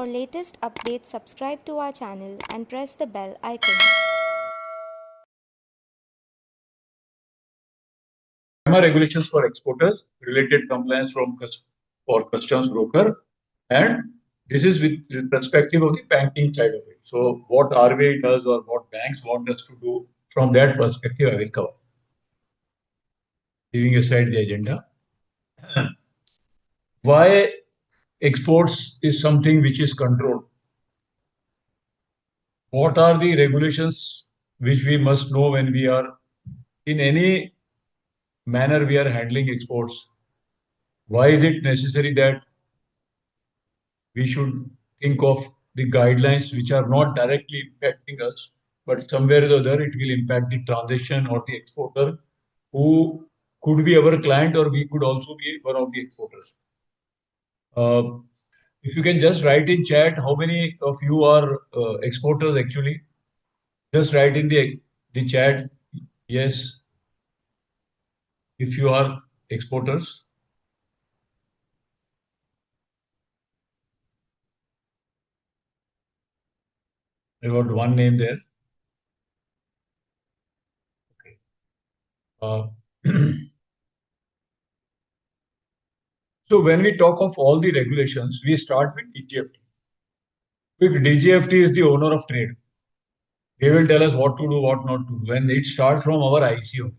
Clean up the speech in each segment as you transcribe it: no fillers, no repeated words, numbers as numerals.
For latest updates, subscribe to our channel and press the bell icon. FEMA regulations for exporters, related compliance for customs broker, and this is with the perspective of the banking side of it. So what RBI does or what banks want us to do from that perspective, I will cover. Leaving aside the agenda, why exports is something which is controlled. What are the regulations which we must know when we are in any manner we are handling exports? Why is it necessary that we should think of the guidelines which are not directly impacting us, but somewhere or the other it will impact the transaction or the exporter who could be our client, or we could also be one of the exporters. If you can just write in chat how many of you are exporters actually. Just write in the chat yes if you are exporters. I got one name there. Okay. So when we talk of all the regulations, we start with DGFT. DGFT is the owner of trade. They will tell us what to do, what not to do. When it starts from our ICO.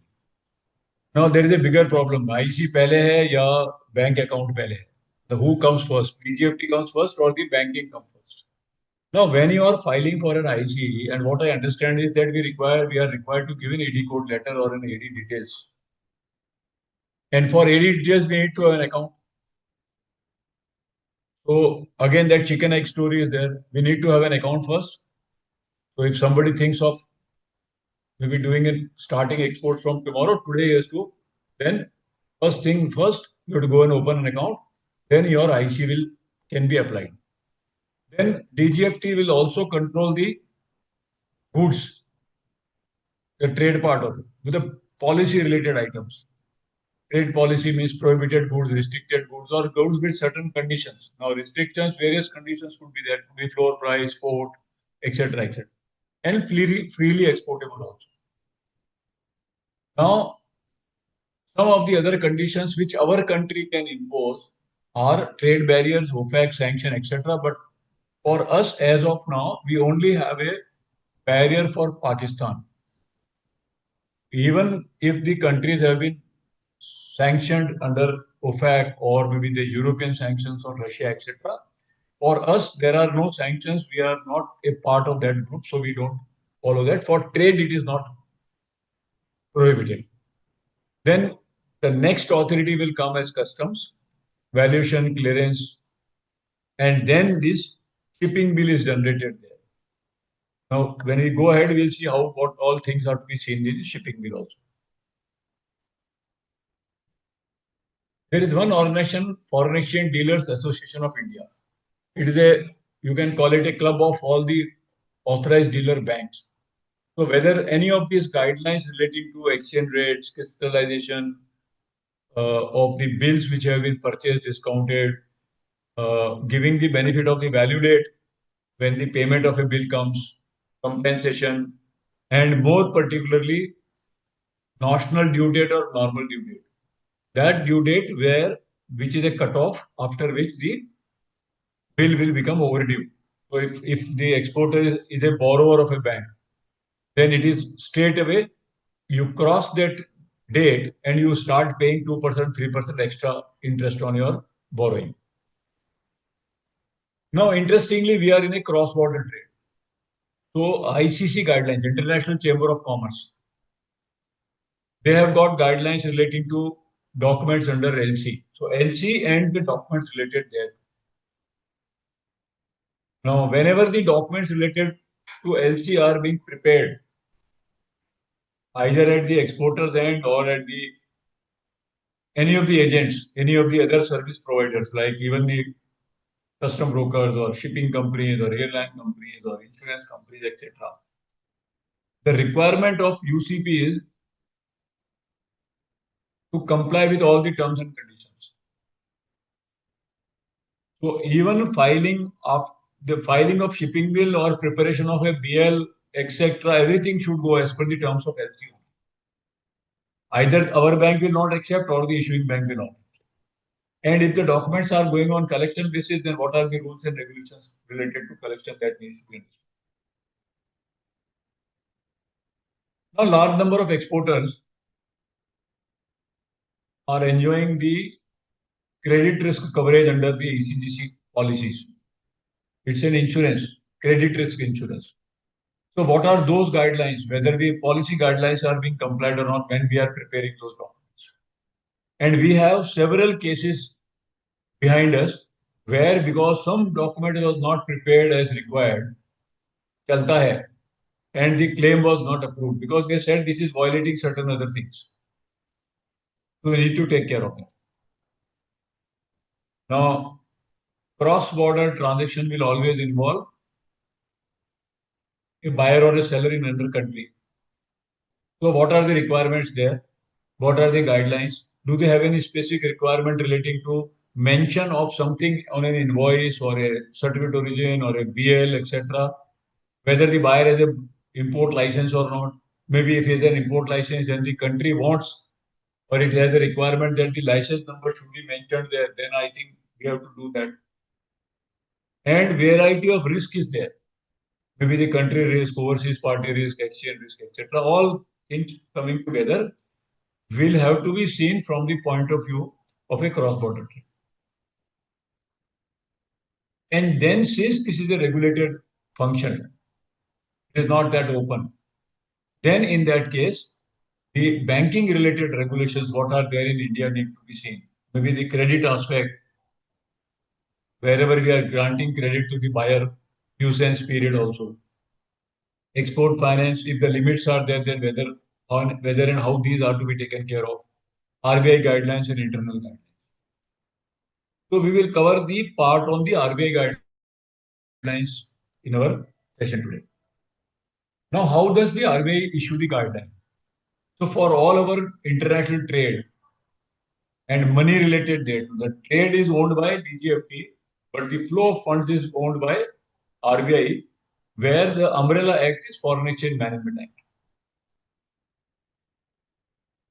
Now there is a bigger problem. IC पहले है या bank account पहले है? The who comes first? DGFT comes first or the banking comes first? Now when you are filing for an IC, and what I understand is that we are required to give an AD code letter or an AD details. And for AD details, we need to have an account. So again, that chicken egg story is there. We need to have an account first. So if somebody thinks of maybe doing it, starting exports from tomorrow, today he has to, then first thing first, you have to go and open an account. Then your IC can be applied. Then DGFT will also control the goods, the trade part of it, with the policy related items. Trade policy means prohibited goods, restricted goods, or goods with certain conditions. Now, restrictions, various conditions could be there, could be floor price, port, etc., etc., and freely exportable also. Now, some of the other conditions which our country can impose are trade barriers, OFAC, sanction, etc. But for us, as of now, we only have a barrier for Pakistan. Even if the countries have been sanctioned under OFAC or maybe the European sanctions on Russia, etc. For us, there are no sanctions. We are not a part of that group, so we don't follow that. For trade, it is not prohibited. Then the next authority will come as customs, valuation, clearance, and then this shipping bill is generated there. Now, when we go ahead, we'll see what all things are to be seen in the shipping bill also. There is one organization, Foreign Exchange Dealers Association of India. It is you can call it a club of all the authorized dealer banks. So whether any of these guidelines relating to exchange rates, crystallization of the bills which have been purchased, discounted, giving the benefit of the value date when the payment of a bill comes, compensation, and more particularly, notional due date or normal due date. That due date which is a cutoff after which the bill will become overdue. So if the exporter is a borrower of a bank, then it is straight away you cross that date and you start paying 2%, 3% extra interest on your borrowing. Now, interestingly, we are in a cross-border trade. So ICC guidelines, International Chamber of Commerce, they have got guidelines relating to documents under LC. So LC and the documents related there. Now, whenever the documents related to LC are being prepared, either at the exporter's end or at any of the agents, any of the other service providers, like even the custom brokers or shipping companies or airline companies or insurance companies, etc. The requirement of UCP is to comply with all the terms and conditions. So even filing of the filing of shipping bill or preparation of a BL, etc., everything should go as per the terms of LC. Either our bank will not accept or the issuing bank will not. And if the documents are going on collection basis, then what are the rules and regulations related to collection that needs to be understood? Now, large number of exporters are enjoying the credit risk coverage under the ECGC policies. It's an insurance, credit risk insurance. So what are those guidelines, whether the policy guidelines are being complied or not when we are preparing those documents? And we have several cases behind us where because some document was not prepared as required, chalta hai, and the claim was not approved because they said this is violating certain other things. So we need to take care of that. Now, cross-border transaction will always involve a buyer or a seller in another country. So what are the requirements there? What are the guidelines? Do they have any specific requirement relating to mention of something on an invoice or a certificate origin or a BL, etc.? Whether the buyer has a import license or not. Maybe if he has an import license and the country wants or it has a requirement that the license number should be mentioned there, then I think we have to do that. And variety of risk is there. Maybe the country risk, overseas party risk, exchange risk, etc. All things coming together will have to be seen from the point of view of a cross-border trade. And then since this is a regulated function, it is not that open. Then in that case, the banking related regulations, what are there in India need to be seen. Maybe the credit aspect, wherever we are granting credit to the buyer, nuisance period also. Export finance, if the limits are there, then whether and how these are to be taken care of. RBI guidelines and internal guidelines. So we will cover the part on the RBI guidelines in our session today. Now, how does the RBI issue the guideline? So for all our international trade and money related debt, the trade is owned by DGFT, but the flow of funds is owned by RBI, where the umbrella act is Foreign Exchange Management Act.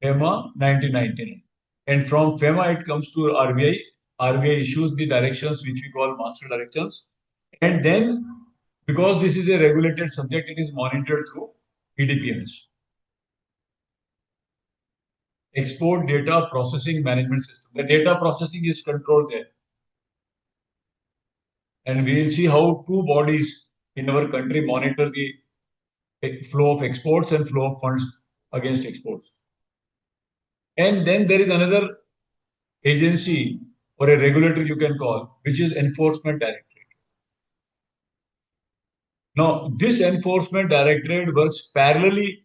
FEMA 1999. And from FEMA, it comes to RBI. RBI issues the directions which we call master directions. And then, because this is a regulated subject, it is monitored through EDPMS. Export Data Processing Management System. The data processing is controlled there. And we will see how two bodies in our country monitor the flow of exports and flow of funds against exports. And then there is another agency or a regulator you can call, which is Enforcement Directorate. Now, this Enforcement Directorate works parallelly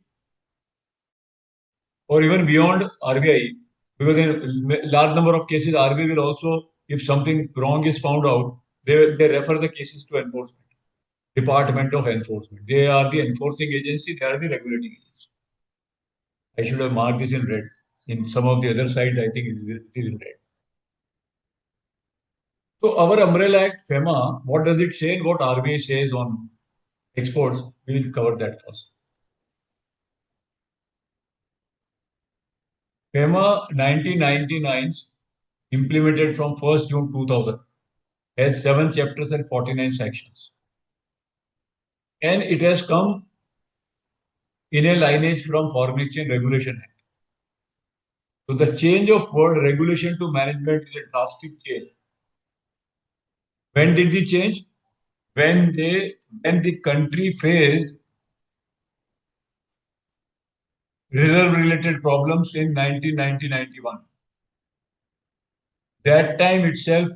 or even beyond RBI, because in a large number of cases, RBI will also, if something wrong is found out, they refer the cases to enforcement, Department of Enforcement. They are the enforcing agency, they are the regulating agency. I should have marked this in red. In some of the other sites, I think it is in red. So our Umbrella Act, FEMA, what does it say and what RBI says on exports? We will cover that first. FEMA 1999 implemented from 1st June 2000 has 7 chapters and 49 sections. And it has come in a lineage from Foreign Exchange Regulation Act. So the change of word regulation to management is a drastic change. When did the change? When the country faced reserve related problems in 1990-91. That time itself,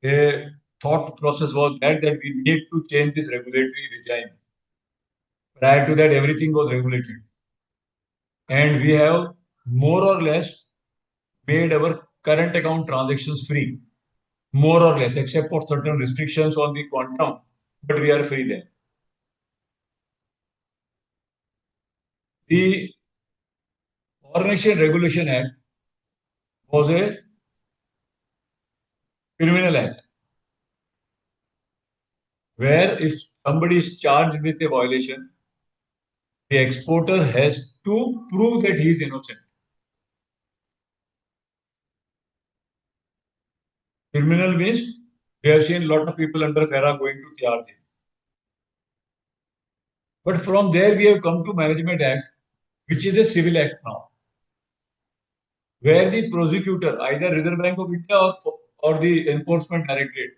a thought process was that we need to change this regulatory regime. Prior to that, everything was regulated. And we have more or less made our current account transactions free. More or less, except for certain restrictions on the quantum, but we are free there. The Foreign Exchange Regulation Act was a criminal act. where if somebody is charged with a violation, the exporter has to prove that he is innocent. Criminal means we have seen a lot of people under FERA going to TR jail. But from there we have come to Management Act, which is a civil act now, where the prosecutor, either Reserve Bank of India or the Enforcement Directorate,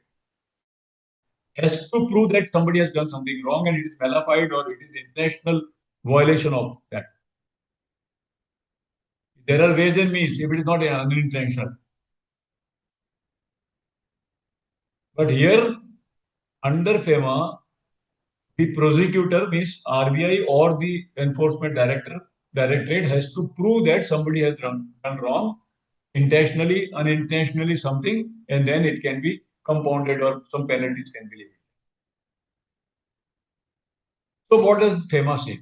has to prove that somebody has done something wrong and it is malafide or it is intentional violation of that. There are ways and means if it is not unintentional. But here, under FEMA, the prosecutor means RBI or the enforcement directorate has to prove that somebody has done wrong, intentionally, unintentionally something, and then it can be compounded or some penalties can be levied. So what does FEMA say?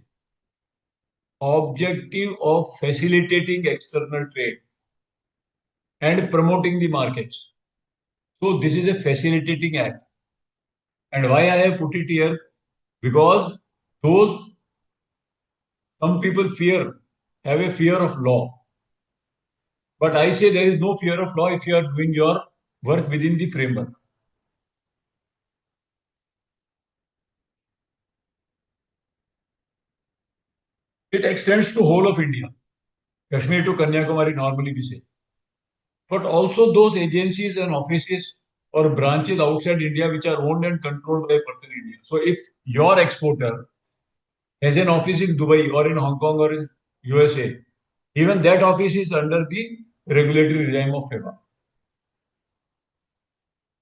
Objective of facilitating external trade and promoting the markets. So this is a facilitating act. And why I have put it here? Because some people have a fear of law. But I say there is no fear of law if you are doing your work within the framework. It extends to whole of India, Kashmir to Kanyakumari normally we say. But also those agencies and offices or branches outside India which are owned and controlled by a person in India. So if your exporter has an office in Dubai or in Hong Kong or in USA, even that office is under the regulatory regime of FEMA.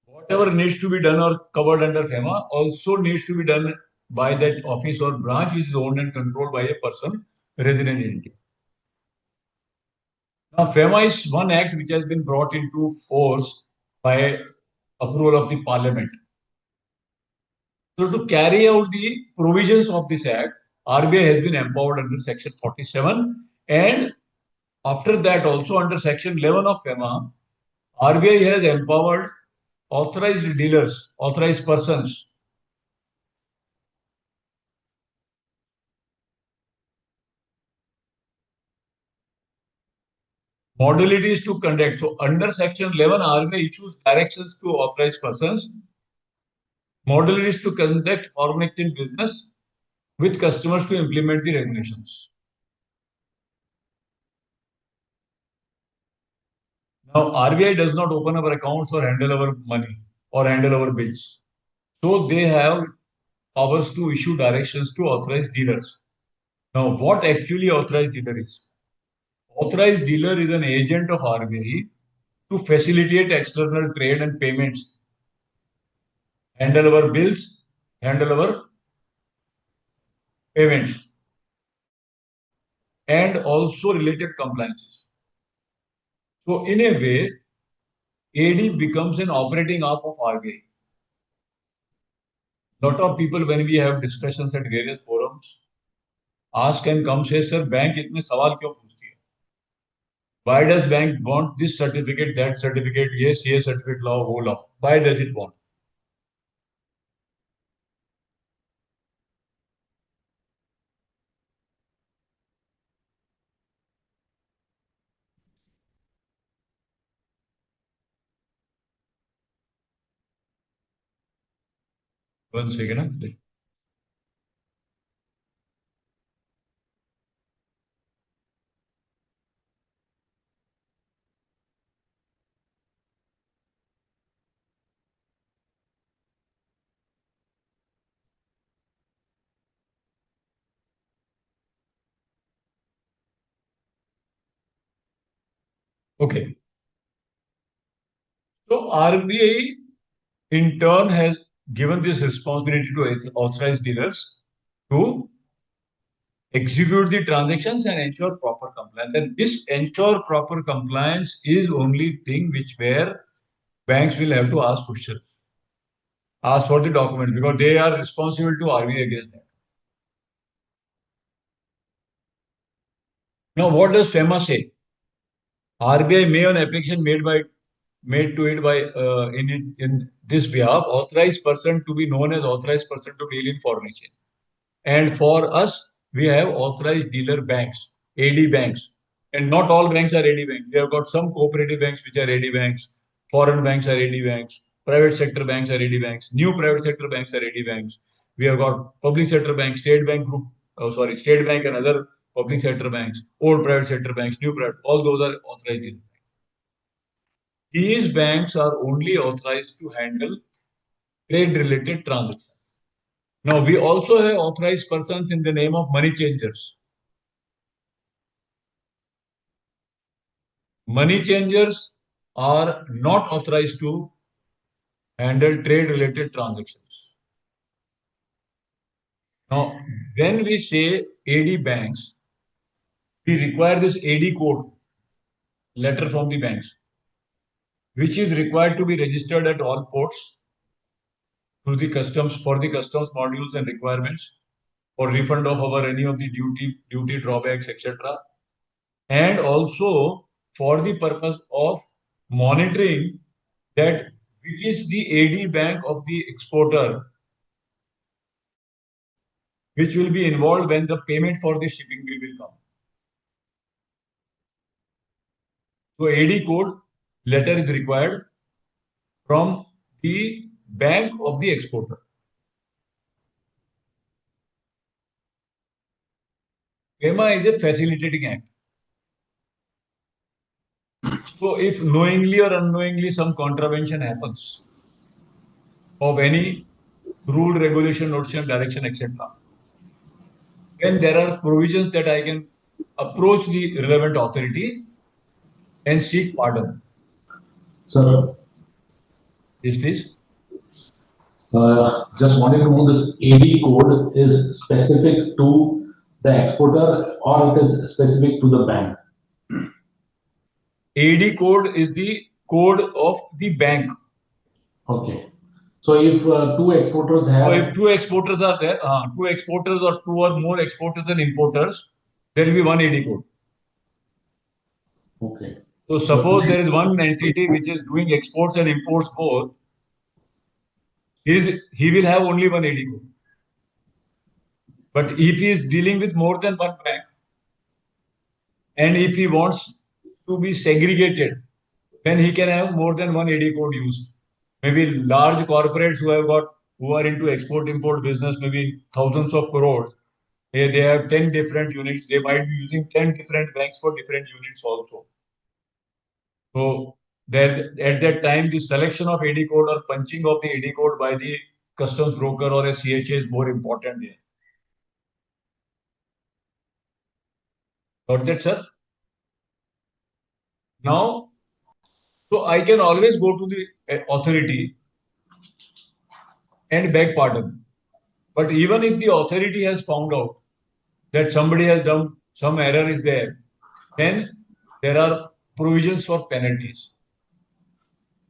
Whatever needs to be done or covered under FEMA also needs to be done by that office or branch which is owned and controlled by a person resident in India. Now, FEMA is one act which has been brought into force by approval of the Parliament. So, to carry out the provisions of this act, RBI has been empowered under Section 47, and after that, also under Section 11 of FEMA, RBI has empowered authorized dealers, authorized persons modalities to conduct. So under Section 11, RBI issues directions to authorized persons, modalities to conduct foreign exchange business with customers to implement the regulations. Now, RBI does not open our accounts or handle our money or handle our bills. So they have powers to issue directions to authorized dealers. Now, what actually authorized dealer is? Authorized dealer is an agent of RBI to facilitate external trade and payments, handle our bills, handle our payments, and also related compliances. So, in a way, AD becomes an operating arm of RBI. Lot of people, when we have discussions at various forums, ask and come say, sir, bank itne sawal क्यों पूछती है? Why does bank want this certificate, that certificate, yes, ये certificate law, वो law? Why does it want? One second. Okay. So RBI in turn has given this responsibility to authorized dealers to execute the transactions and ensure proper compliance. And this ensure proper compliance is only thing which where banks will have to ask questions, ask for the document because they are responsible to RBI against that. Now, what does FEMA say? RBI may on application made by made to it by in this behalf, authorized person to be known as authorized person to deal in foreign exchange. And for us, we have authorized dealer banks, AD banks. And not all banks are AD banks. We have got some cooperative banks which are AD banks, foreign banks are AD banks, private sector banks are AD banks, new private sector banks are AD banks. We have got public sector banks, State Bank Group, State Bank and other public sector banks, old private sector banks, new private, all those are authorized dealer. These banks are only authorized to handle trade-related transactions. Now, we also have authorized persons in the name of money changers. Money changers are not authorized to handle trade-related transactions. Now, when we say AD banks, we require this AD code letter from the banks, which is required to be registered at all ports through the customs for the customs modules and requirements for refund of our any of the duty drawbacks, etc. And also for the purpose of monitoring that which is the AD bank of the exporter which will be involved when the payment for the shipping bill will come. So AD code letter is required from the bank of the exporter. FEMA is a facilitating act. So if knowingly or unknowingly some contravention happens of any rule, regulation, notion, direction, etc., then there are provisions that I can approach the relevant authority and seek pardon. Sir, Yes, please. just wanted to know this AD code is specific to the exporter or it is specific to the bank? AD code is the code of the bank. Okay. So if two exporters So have, if two exporters are there, two exporters or two or more exporters and importers, there will be one AD code. okay. So suppose there is one entity which is doing exports and imports both, he will have only one AD code. But if he is dealing with more than one bank, and if he wants to be segregated, then he can have more than one AD code used. Maybe large corporates who are into export import business, maybe thousands of crores. They have 10 different units. They might be using 10 different banks for different units also. So that at that time, the selection of AD code or punching of the AD code by the customs broker or a CHA is more important here. Got that, sir? Now, so I can always go to the authority and beg pardon. But even if the authority has found out that somebody has done some error is there, then there are provisions for penalties.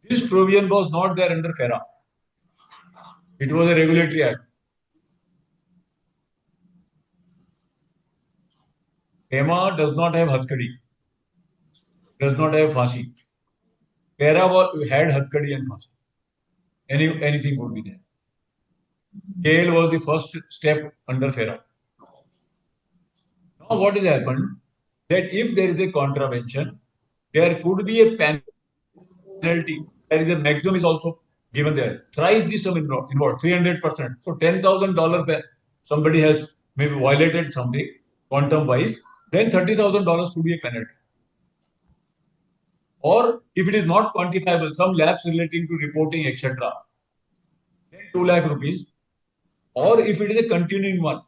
This provision was not there under FERA. It was a regulatory act. FEMA does not have Hatkadi, does not have Fasi. FERA had Hatkadi and Fasi. Anything would be there. Jail was the first step under FERA. Now what has happened? That if there is a contravention, there could be a penalty. There is a maximum is also given there. Thrice the sum involved, 300%. So $10,000 somebody has maybe violated something quantum wise, then $30,000 could be a penalty. Or if it is not quantifiable, some lapse relating to reporting, etc., then 2 lakh rupees. Or if it is a continuing one,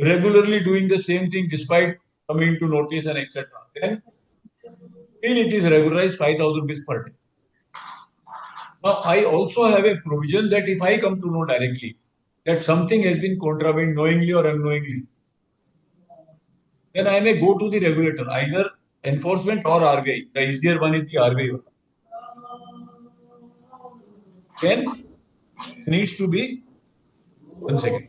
regularly doing the same thing despite coming to notice and etc., then till it is regularized 5,000 rupees per day. Now, I also have a provision that if I come to know directly that something has been contravened knowingly or unknowingly, then I may go to the regulator, either enforcement or RBI. The easier one is the RBI one. Then needs to be, 1 second.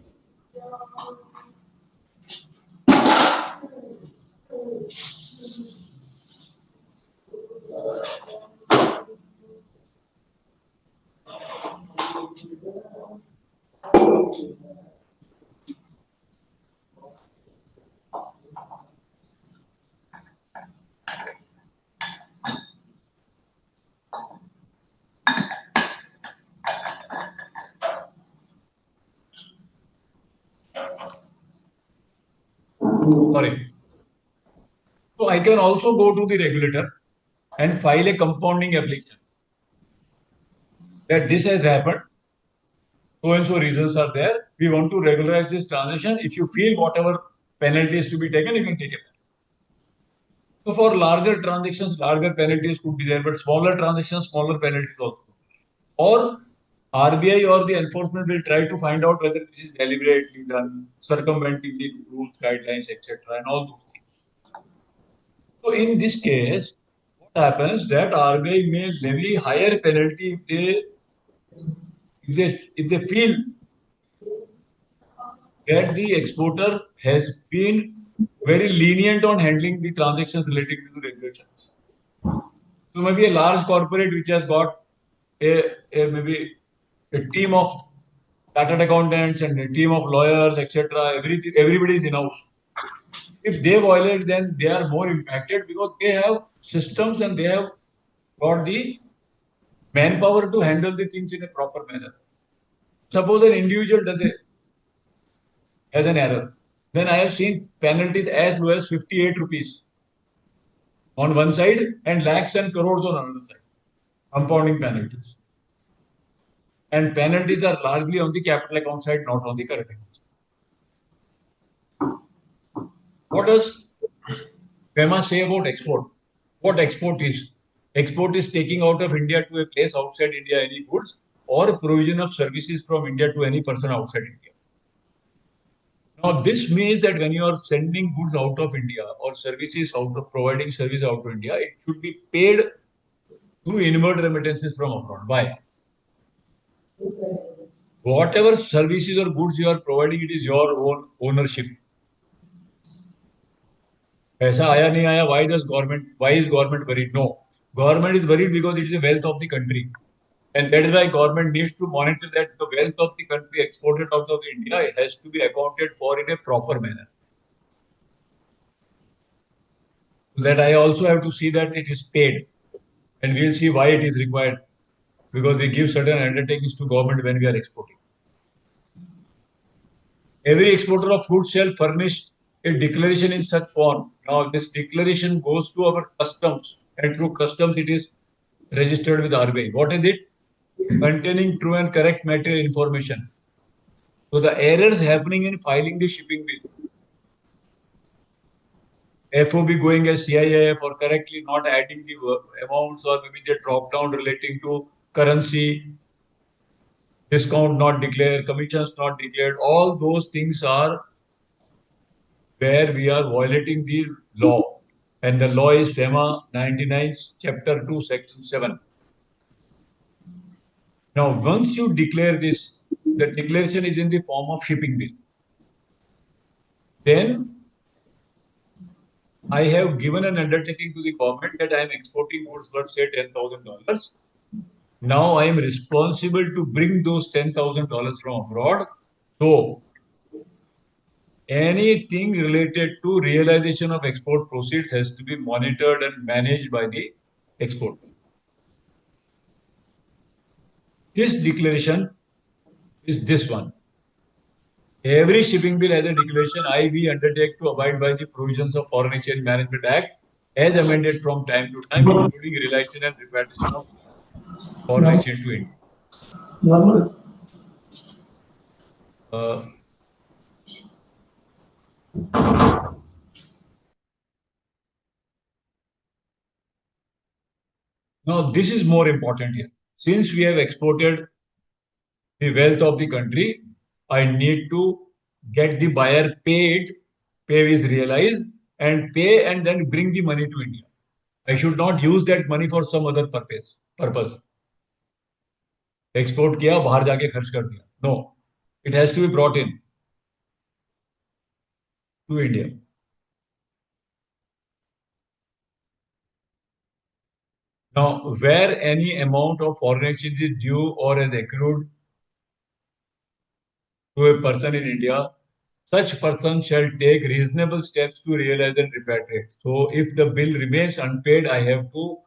Sorry. So I can also go to the regulator and file a compounding application that this has happened. So and so reasons are there. We want to regularize this transaction. If you feel whatever penalty is to be taken, you can take it. So for larger transactions, larger penalties could be there, but smaller transactions, smaller penalties also. Or RBI or the enforcement will try to find out whether this is deliberately done, circumventing the rules, guidelines, etc., and all those things. So in this case, what happens that RBI may levy higher penalty if they feel that the exporter has been very lenient on handling the transactions related to the regulations. So maybe a large corporate which has got maybe a team of chartered accountants and a team of lawyers, etc. Everybody is in-house. If they violate, then they are more impacted because they have systems and they have got the manpower to handle the things in a proper manner. Suppose an individual has an error, then I have seen penalties as low as 58 rupees on one side and lakhs and crores on another side, compounding penalties. And penalties are largely on the capital account side, not on the current account side. What does FEMA say about export? What export is? Export is taking out of India to a place outside India any goods or provision of services from India to any person outside India. Now, this means that when you are sending goods out of India or services out of providing service out of India, it should be paid through inward remittances from abroad. Why? Whatever services or goods you are providing, it is your own ownership. ऐसा आया नहीं आया, why is government worried? No, government is worried because it is the wealth of the country. And that is why government needs to monitor that the wealth of the country exported out of India has to be accounted for in a proper manner. That I also have to see that it is paid. And we'll see why it is required. Because we give certain undertakings to government when we are exporting. Every exporter of goods shall furnish a declaration in such form. Now, this declaration goes to our customs, and through customs it is registered with RBI. What is it? Containing true and correct material information. So the errors happening in filing the shipping bill, FOB going as CIF or correctly not adding the amounts or maybe the drop down relating to currency, discount not declared, commissions not declared, all those things are where we are violating the law. And the law is FEMA 99, Chapter 2, Section 7. Now, once you declare this, the declaration is in the form of shipping bill. Then I have given an undertaking to the government that I am exporting goods worth, say, $10,000. Now I am responsible to bring those $10,000 from abroad. So anything related to realization of export proceeds has to be monitored and managed by the exporter. This declaration is this one. Every shipping bill has a declaration. We undertake to abide by the provisions of Foreign Exchange Management Act as amended from time to time, including realization and repatriation of foreign exchange to India. Now, this is more important here. Since we have exported the wealth of the country, I need to get the buyer paid, pay is realized, and pay and then bring the money to India. I should not use that money for some other purpose. Export किया, बाहर जाके खर्च कर दिया. No, it has to be brought in to India. Now, where any amount of foreign exchange is due or has accrued to a person in India, such person shall take reasonable steps to realize and repatriate. So, if the bill remains unpaid, I have to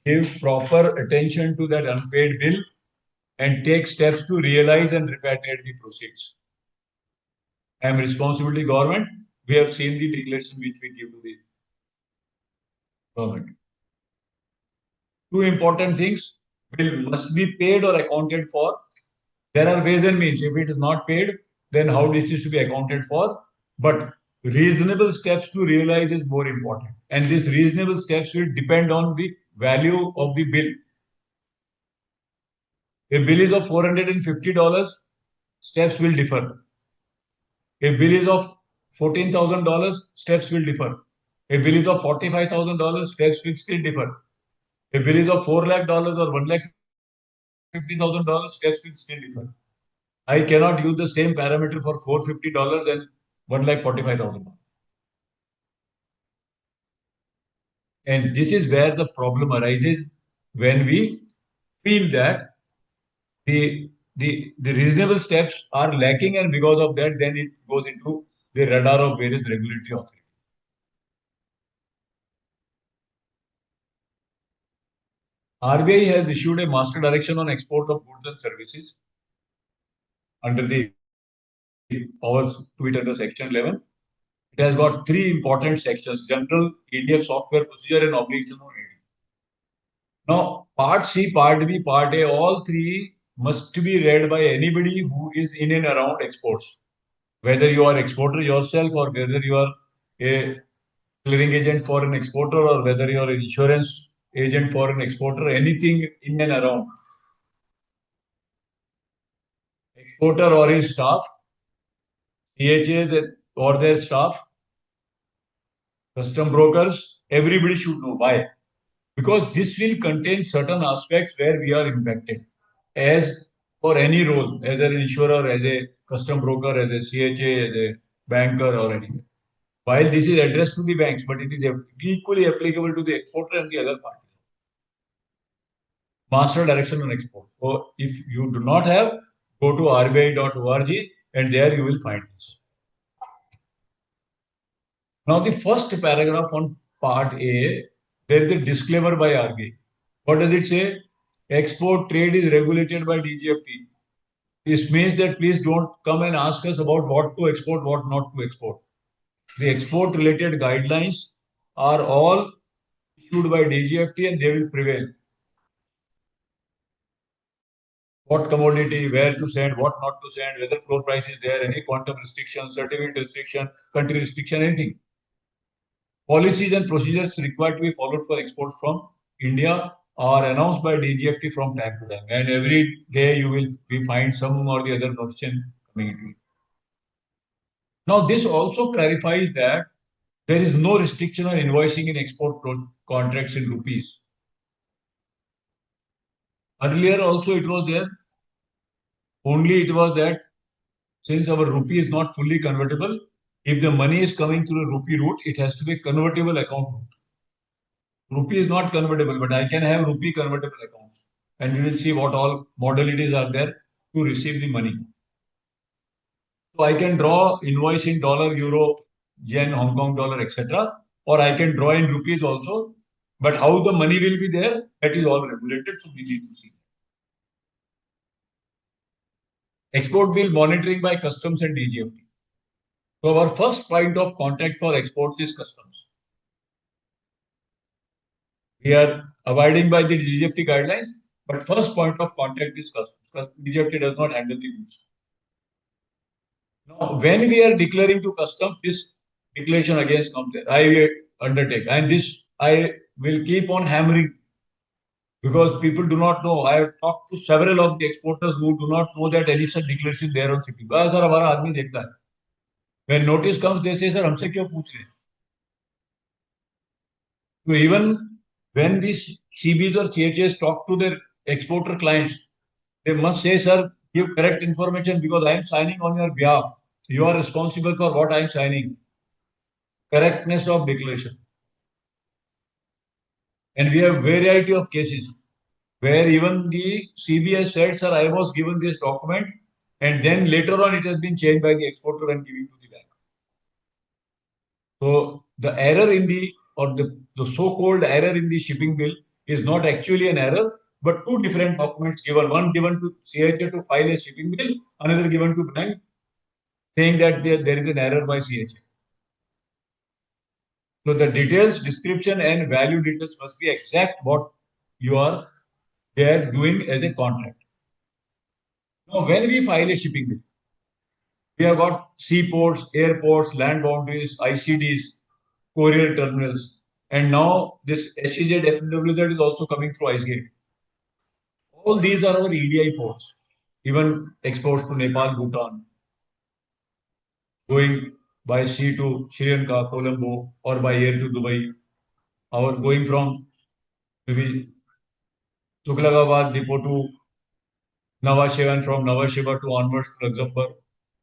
give proper attention to that unpaid bill and take steps to realize and repatriate the proceeds. I am responsible to government. We have seen the declaration which we give to the government. Two important things must be paid or accounted for. There are ways and means. If it is not paid, then how this is to be accounted for. But reasonable steps to realize is more important. And these reasonable steps will depend on the value of the bill. A bill is of $450, steps will differ. A bill is of $14,000, steps will differ. A bill is of $45,000, steps will still differ. A bill is of $4 lakh or $1,50,000, steps will still differ. I cannot use the same parameter for $450 and $1,45,000. And this is where the problem arises when we feel that the reasonable steps are lacking, and because of that, then it goes into the radar of various regulatory authorities. RBI has issued a master direction on export of goods and services under the powers to it under section 11. It has got three important sections: general, EDF software procedure, and obligation on AD. Now, part C, part B, part A, all three must be read by anybody who is in and around exports. Whether you are exporter yourself, or whether you are a clearing agent for an exporter, or whether you are an insurance agent for an exporter, anything in and around. Exporter or his staff, CHAs or their staff, custom brokers, everybody should know. Why? Because this will contain certain aspects where we are impacted. As for any role, as an insurer, as a custom broker, as a CHA, as a banker, or anything. While this is addressed to the banks, but it is equally applicable to the exporter and the other party. Master direction on export. So if you do not have, go to rbi.org and there you will find this. Now the first paragraph on part A, there is a disclaimer by RBI. What does it say? Export trade is regulated by DGFT. This means that please don't come and ask us about what to export, what not to export. The export related guidelines are all issued by DGFT and they will prevail. What commodity, where to send, what not to send, whether floor price is there, any quantum restriction, certificate restriction, country restriction, anything. Policies and procedures required to be followed for export from India are announced by DGFT from time to time. And every day you will find some or the other notification coming into it. Now, this also clarifies that there is no restriction on invoicing in export contracts in rupees. Earlier also it was there. Only it was that since our rupee is not fully convertible, if the money is coming through a rupee route, it has to be convertible account route. Rupee is not convertible, but I can have rupee convertible accounts. And we will see what all modalities are there to receive the money. So I can draw invoice in dollar, euro, yen, Hong Kong dollar, etc. Or I can draw in rupees also. But how the money will be there, that is all regulated. So we need to see. Export bill monitoring by customs and DGFT. So our first point of contact for exports is customs. We are abiding by the DGFT guidelines, but first point of contact is customs, because DGFT does not handle the goods. Now, when we are declaring to customs, this declaration against comes there. I will undertake, and this I will keep on hammering because people do not know. I have talked to several of the exporters who do not know that any such declaration is there on shipping. Sir, हमारा आदमी देखता है. When notice comes, they say, sir, हमसे क्यों पूछ रहे हैं? So even when these CBs or CHAs talk to their exporter clients, they must say, sir, give correct information because I am signing on your behalf. You are responsible for what I am signing. Correctness of declaration. And we have variety of cases where even the CB has said, sir, I was given this document, and then later on it has been changed by the exporter and given to the bank. So the error in the, or the so-called error in the shipping bill is not actually an error, but two different documents given, one given to CHA to file a shipping bill, another given to bank saying that there is an error by CHA. So the details, description and value details must be exact what you are there doing as a contract. Now, when we file a shipping bill, we have got seaports, airports, land boundaries, ICDs, courier terminals, and now this SEZ, FWZ is also coming through IceGate. All these are our EDI ports, even exports to Nepal, Bhutan, going by sea to Sri Lanka, Colombo, or by air to Dubai, or going from maybe Tughlaqabad depot to Nhava Sheva and from Nhava Sheva to onwards to Luxembourg.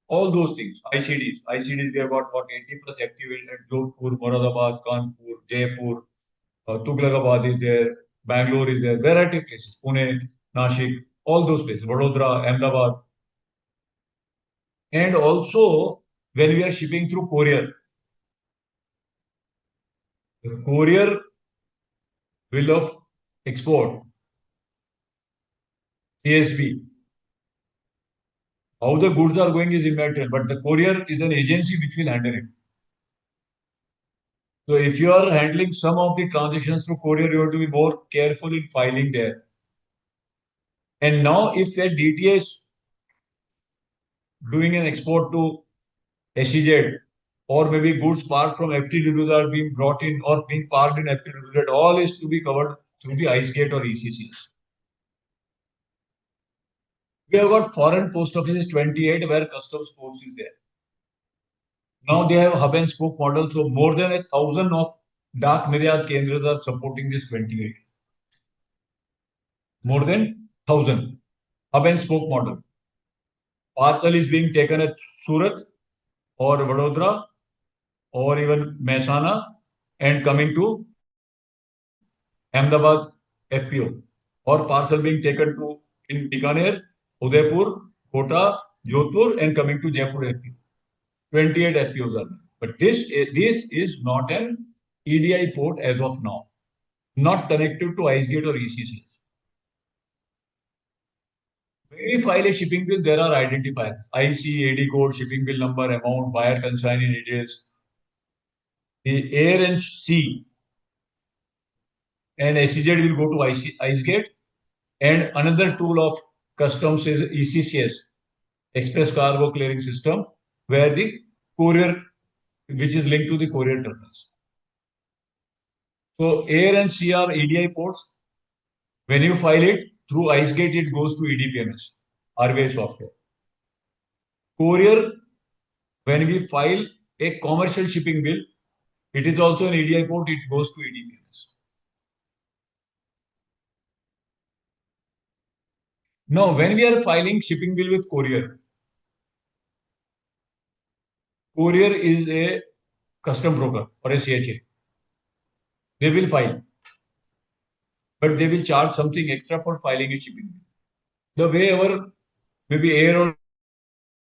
All those things, ICDs, we have got what 80 plus active at Jodhpur, Moradabad, Kanpur, Jaipur, Tughlaqabad is there, Bangalore is there, variety of places, Pune, Nashik, all those places, Vadodara, Ahmedabad. And also, when we are shipping through courier, the courier bill of export, CSB, how the goods are going is immaterial, but the courier is an agency which will handle it. So if you are handling some of the transactions through courier, you have to be more careful in filing there. And now if a DTA is doing an export to SEZ, or maybe goods parked from FTWs are being brought in or being parked in FTWs, all is to be covered through the IceGate or ECCS. We have got foreign post offices 28 where customs post is there. Now they have hub and spoke model, so more than 1,000 of Dak Niryat Kendras are supporting this 28. More than 1,000 hub and spoke model. Parcel is being taken at Surat or Vadodara or even Mehsana and coming to Ahmedabad FPO, or parcel being taken to in Bikaner, Udaipur, Kota, Jodhpur and coming to Jaipur FPO. 28 FPOs are there. But this is not an EDI port as of now, not connected to IceGate or ECCs. When we file a shipping bill, there are identifiers: IC, AD code, shipping bill number, amount, buyer consignee details. The air and sea and SEZ will go to IceGate, and another tool of customs is ECCS, Express Cargo Clearing System, where the courier, which is linked to the courier terminals. So air and sea are EDI ports. When you file it through IceGate, it goes to EDPMS, RBI software. Courier, when we file a commercial shipping bill, it is also an EDI port, it goes to EDPMS. Now, when we are filing shipping bill with courier, courier is a custom broker or a CHA. They will file, but they will charge something extra for filing a shipping bill. The way our maybe air or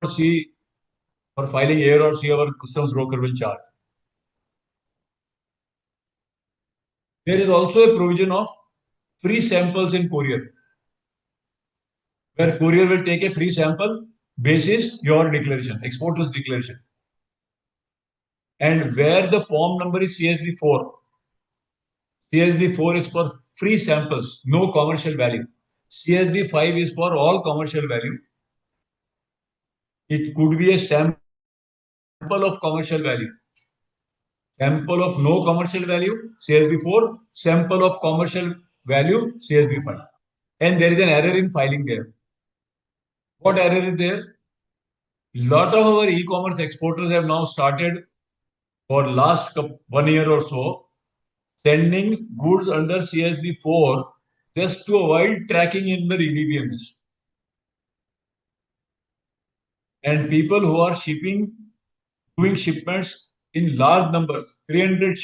sea or filing air or sea, our customs broker will charge. There is also a provision of free samples in courier, where courier will take a free sample basis your declaration, exporter's declaration. And where the form number is CSB4, CSB4 is for free samples, no commercial value. CSB5 is for all commercial value. It could be a sample of commercial value. Sample of no commercial value, CSB4, sample of commercial value, CSB5. And there is an error in filing there. What error is there? Lot of our e-commerce exporters have now started for last 1 year or so sending goods under CSB4 just to avoid tracking in the EDPMS. And people who are doing shipments in large numbers, 300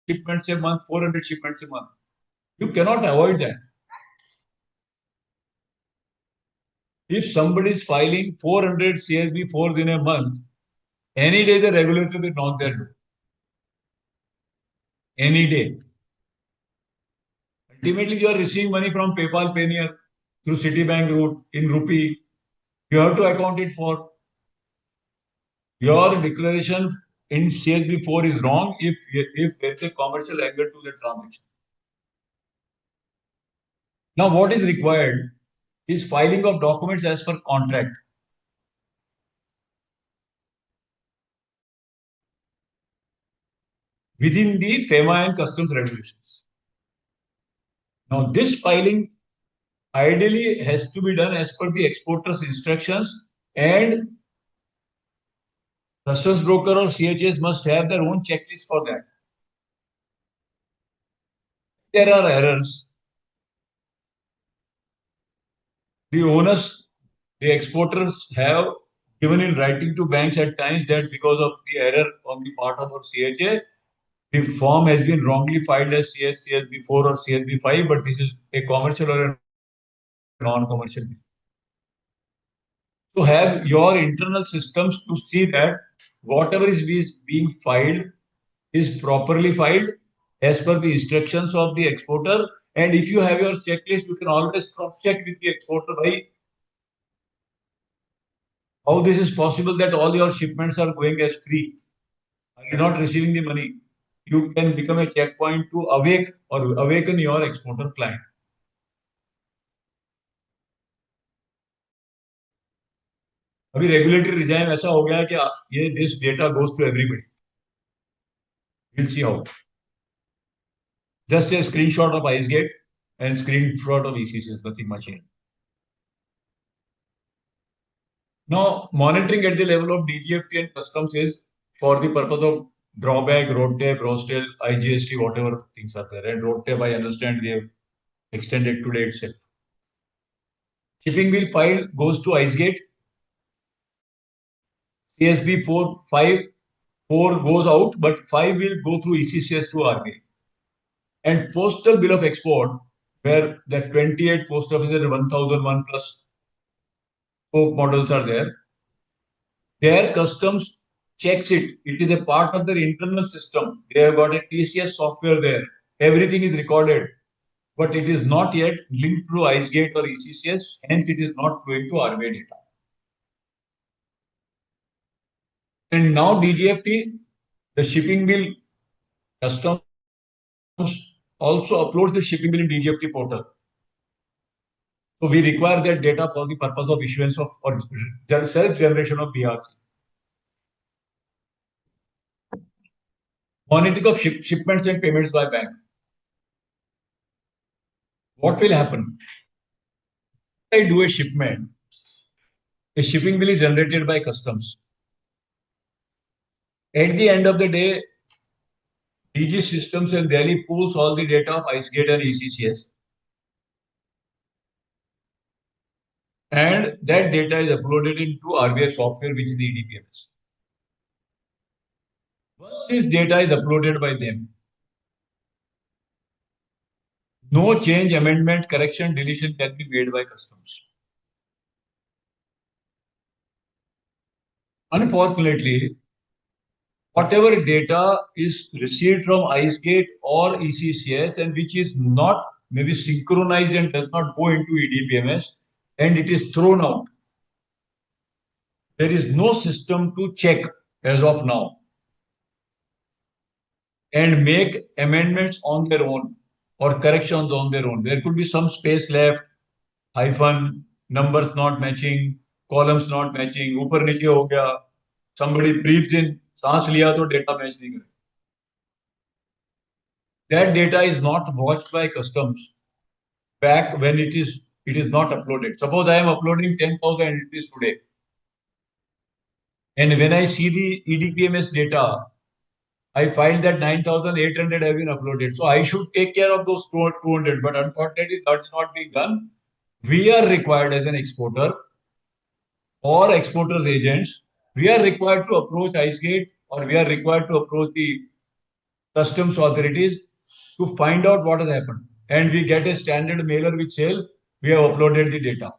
shipments a month, 400 shipments a month, you cannot avoid that. If somebody is filing 400 CSB4s in a month, any day the regulator will knock their door. Any day. Ultimately, you are receiving money from PayPal, Payoneer, through Citibank route in rupee. You have to account it for. Your declaration in CSB4 is wrong if there is a commercial angle to the transaction. Now, what is required is filing of documents as per contract. Within the FEMA and customs regulations. Now, this filing ideally has to be done as per the exporter's instructions, and customs broker or CHS must have their own checklist for that. There are errors. The owners, the exporters have given in writing to banks at times that because of the error on the part of our CHA, the form has been wrongly filed as CSB4 or CSB5, but this is a commercial or a non-commercial. So have your internal systems to see that whatever is being filed is properly filed as per the instructions of the exporter. And if you have your checklist, you can always cross-check with the exporter how this is possible that all your shipments are going as free. Are you not receiving the money? You can become a checkpoint to awaken your exporter client. अभी regulatory regime ऐसा हो गया है कि ये this data goes to everybody. We'll see how. Just a screenshot of IceGate and screenshot of ECCS, nothing much here. Now, monitoring at the level of DGFT and customs is for the purpose of drawback, road tape, rostel, IGST, whatever things are there. And road tape, I understand they have extended today itself. Shipping bill file goes to IceGate. CSB 4 goes out, but 5 will go through ECCS to RBI. And postal bill of export, where the 28 post offices and 1001 plus spoke models are there, their customs checks it. It is a part of their internal system. They have got a TCS software there. Everything is recorded, but it is not yet linked to IceGate or ECCS. Hence, it is not going to RBI data. And now DGFT, the shipping bill customs also uploads the shipping bill in DGFT portal. So we require that data for the purpose of issuance of or self-generation of BRC. Monitoring of shipments and payments by bank. What will happen? If I do a shipment, a shipping bill is generated by customs. At the end of the day, DG systems and Delhi pulls all the data of IceGate and ECCS. And that data is uploaded into RBI software, which is the EDPMS. Once this data is uploaded by them, no change, amendment, correction, deletion can be made by customs. Unfortunately, whatever data is received from IceGate or ECCS and which is not maybe synchronized and does not go into EDPMS and it is thrown out, there is no system to check as of now and make amendments on their own or corrections on their own. There could be some space left, hyphen, numbers not matching, columns not matching, ऊपर नीचे हो गया, somebody breathes in, सांस लिया तो data match नहीं करे. That data is not watched by customs back when it is not uploaded. Suppose I am uploading 10,000 entries today. And when I see the EDPMS data, I find that 9,800 have been uploaded. So I should take care of those 200, but unfortunately that is not being done. We are required as an exporter or exporters agents, we are required to approach IceGate or we are required to approach the customs authorities to find out what has happened. And we get a standard mailer which says we have uploaded the data.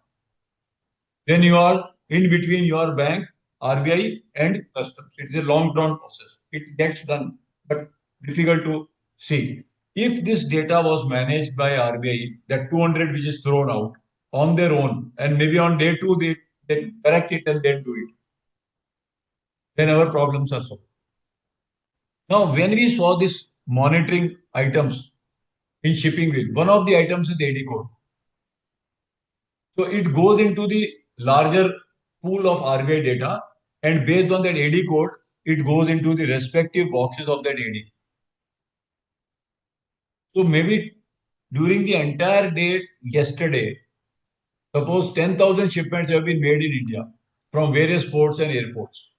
Then you are in between your bank, RBI and customs. It is a long drawn process. It gets done, but difficult to see. If this data was managed by RBI, that 200 which is thrown out on their own, and maybe on day 2 they correct it and then do it, then our problems are solved. Now, when we saw this monitoring items in shipping bill, one of the items is AD code. So it goes into the larger pool of RBI data, and based on that AD code, it goes into the respective boxes of that AD. So maybe during the entire day yesterday, suppose 10,000 shipments have been made in India from various ports and airports.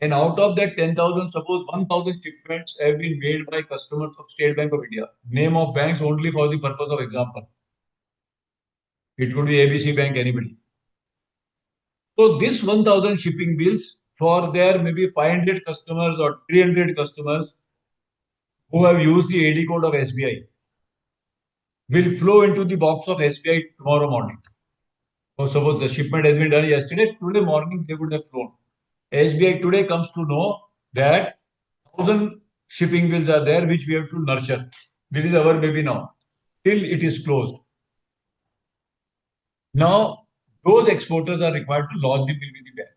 And out of that 10,000, suppose 1,000 shipments have been made by customers of State Bank of India. Name of banks only for the purpose of example. It could be ABC Bank, anybody. So this 1,000 shipping bills for their maybe 500 customers or 300 customers who have used the AD code of SBI will flow into the box of SBI tomorrow morning. So suppose the shipment has been done yesterday, today morning they would have flown. SBI today comes to know that 1,000 shipping bills are there which we have to nurture. This is our baby now, till it is closed. Now, those exporters are required to lodge the bill with the bank.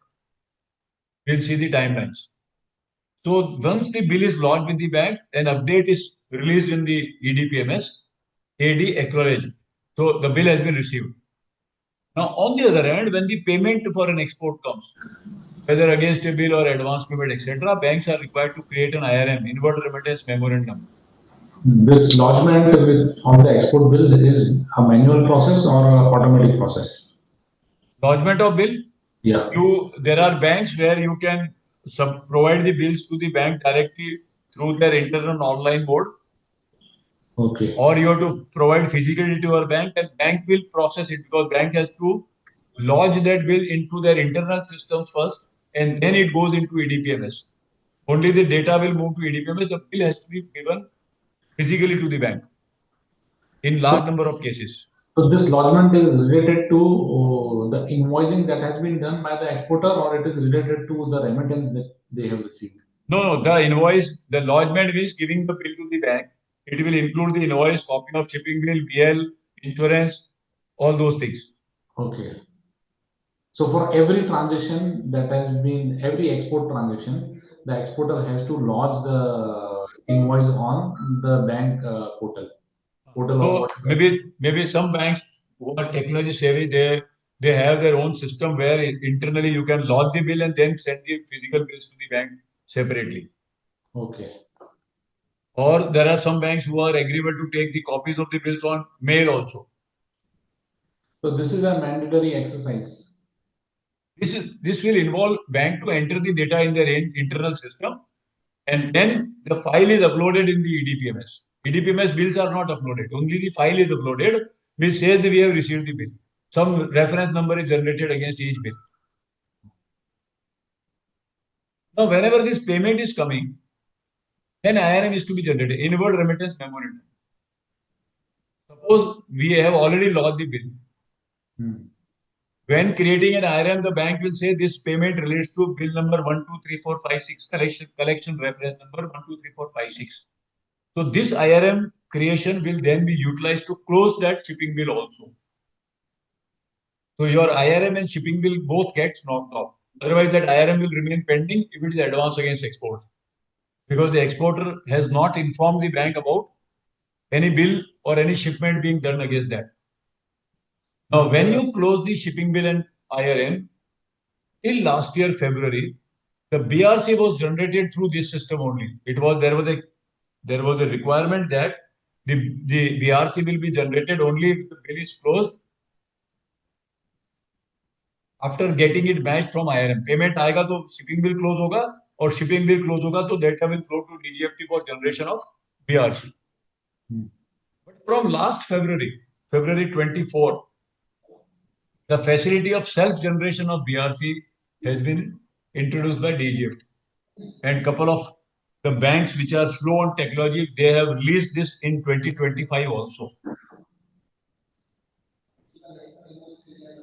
We'll see the timelines. So once the bill is lodged with the bank, an update is released in the EDPMS, AD acknowledged. So the bill has been received. Now, on the other hand, when the payment for an export comes, whether against a bill or advance payment, etc., banks are required to create an IRM, inward remittance memorandum. This lodgement on the export bill is a manual process or an automatic process? Lodgement of bill? Yeah. There are banks where you can provide the bills to the bank directly through their internal online mode. Okay. Or you have to provide physically to your bank, and bank will process it because bank has to lodge that bill into their internal systems first, and then it goes into EDPMS. Only the data will move to EDPMS. The bill has to be given physically to the bank in large number of cases. So this lodgement is related to the invoicing that has been done by the exporter, or it is related to the remittance that they have received? No, the invoice, the lodgement is giving the bill to the bank. It will include the invoice, copy of shipping bill, BL, insurance, all those things. Okay. So for every transaction that has been, every export transaction, the exporter has to lodge the invoice on the bank portal. So maybe some banks who are technology savvy, they have their own system where internally you can lodge the bill and then send the physical bills to the bank separately. Okay. Or there are some banks who are agreeable to take the copies of the bills on mail also. So this is a mandatory exercise. This will involve bank to enter the data in their internal system, and then the file is uploaded in the EDPMS. EDPMS bills are not uploaded. Only the file is uploaded, which says that we have received the bill. Some reference number is generated against each bill. Now, whenever this payment is coming, then IRM is to be generated, inward remittance memorandum. Suppose we have already logged the bill. When creating an IRM, the bank will say this payment relates to bill number 123456, collection reference number 123456. So this IRM creation will then be utilized to close that shipping bill also. So your IRM and shipping bill both gets knocked off. Otherwise, that IRM will remain pending if it is advance against exports, because the exporter has not informed the bank about any bill or any shipment being done against that. Now, when you close the shipping bill and IRM, till last year February, the BRC was generated through this system only. There was a requirement that the BRC will be generated only if the bill is closed after getting it matched from IRM. Payment आएगा तो shipping bill close होगा, और shipping bill close होगा तो data will flow to DGFT for generation of BRC. But from last February 24, the facility of self-generation of BRC has been introduced by DGFT. And couple of the banks which are slow on technology, they have released this in 2025 also.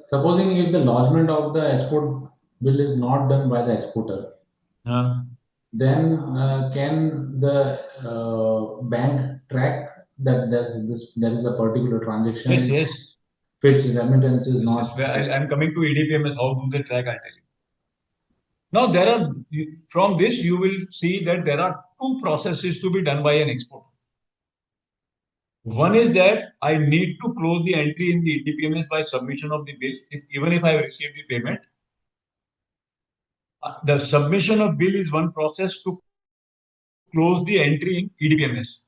Supposing if the lodgement of the export bill is not done by the exporter, then can the bank track that there is a particular transaction? Yes. Which remittance is not. I'm coming to EDPMS. How do they track? I'll tell you. Now from this you will see that there are two processes to be done by an exporter. One is that I need to close the entry in the EDPMS by submission of the bill, even if I have received the payment. The submission of bill is one process to close the entry in EDPMS.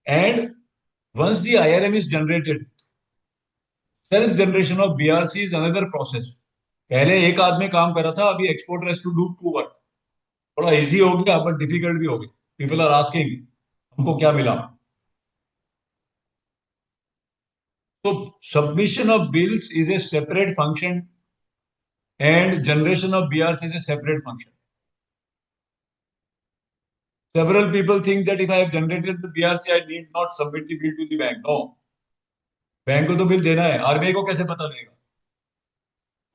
And once the IRM is generated, self-generation of BRC is another process. पहले एक आदमी काम कर रहा था, अभी exporter has to do two work. थोड़ा easy हो गया, but difficult भी हो गया. People are asking, हमको क्या मिला? So submission of bills is a separate function, and generation of BRC is a separate function. Several people think that if I have generated the BRC, I need not submit the bill to the bank. No. Bank को तो bill देना है. RBI को कैसे पता लगेगा?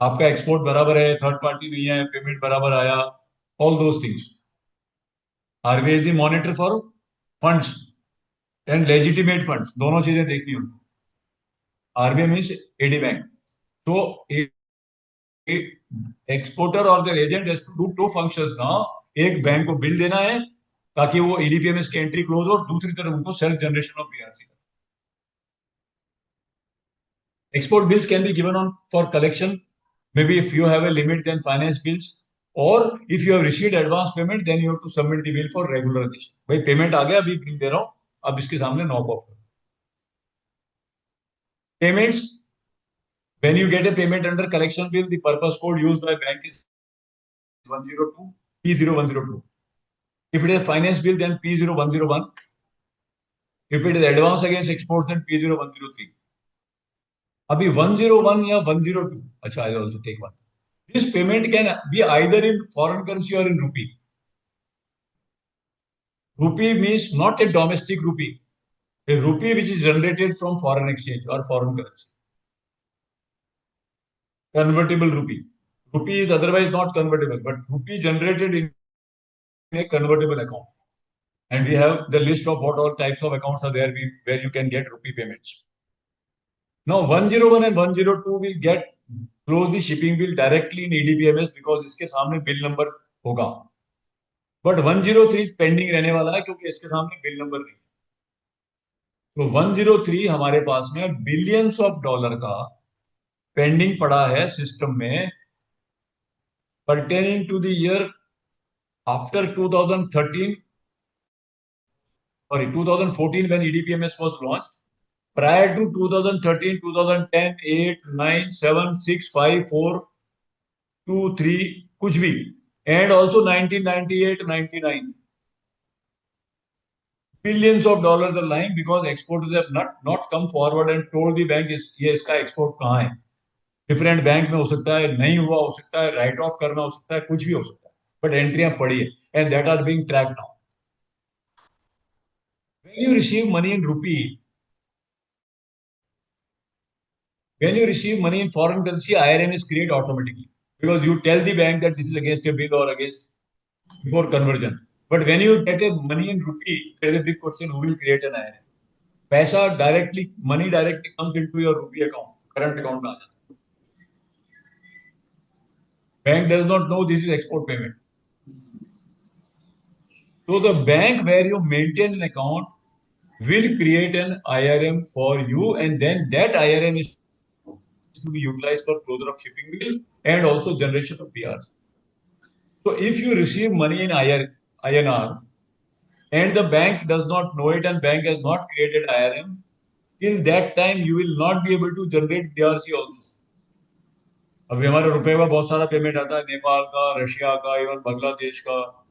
आपका export बराबर है, थर्ड पार्टी नहीं है, पेमेंट बराबर आया, all those things. RBI is the monitor for funds and legitimate funds. दोनों चीजें देखनी उनको. RBI means AD bank. So exporter or their agent has to do two functions now. एक बैंक को बिल देना है ताकि वो EDPMS की एंट्री क्लोज हो, और दूसरी तरफ उनको self generation of BRC. Export bills can be given on for collection. Maybe if you have a limit, then finance bills. Or if you have received advance payment, then you have to submit the bill for regularization. भाई payment आ गया, अभी bill दे रहा हूं, अब इसके सामने knock off करो. Payments, when you get a payment under collection bill, the purpose code used by bank is 102 P0102. If it is a finance bill, then P0101. If it is advance against exports, then P0103. अभी 101 या 102. अच्छा, I also take one. This payment can be either in foreign currency or in rupee. Rupee means not a domestic rupee, a rupee which is generated from foreign exchange or foreign currency. Convertible rupee. Rupee is otherwise not convertible, but rupee generated in a convertible account. And we have the list of what all types of accounts are there where you can get rupee payments. Now 101 and 102 will get close the shipping bill directly in EDPMS because इसके सामने bill number होगा. But 103 pending रहने वाला है क्योंकि इसके सामने bill number नहीं. तो 103 हमारे पास में billions of dollar का pending पड़ा है system में, pertaining to the year after 2013, 2014 when EDPMS was launched. Prior to 2013, 2010, 8, 9, 7, 6, 5, 4, 2, 3, कुछ भी, and also 1998, 99. Billions of dollars are lying because exporters have not come forward and told the bank ये इसका export कहाँ है. Different bank में हो सकता है, नहीं हुआ हो सकता है, write off करना हो सकता है, कुछ भी हो सकता है. But एंट्रियां पड़ी है, and that are being tracked now. When you receive money in rupee, when you receive money in foreign currency, IRM is created automatically because you tell the bank that this is against a bill or against before conversion. But when you get a money in rupee, there is a big question: who will create an IRM? Money directly comes into your rupee account, current account में आ जाता है. Bank does not know this is export payment. So the bank where you maintain an account will create an IRM for you, and then that IRM is to be utilized for closure of shipping bill and also generation of BRs. So if you receive money in INR and the bank does not know it and bank has not created IRM, till that time you will not be able to generate BRC also. अभी हमारे रुपए में बहुत सारा payment आता है, नेपाल का, Russia का, इवन बांग्लादेश का,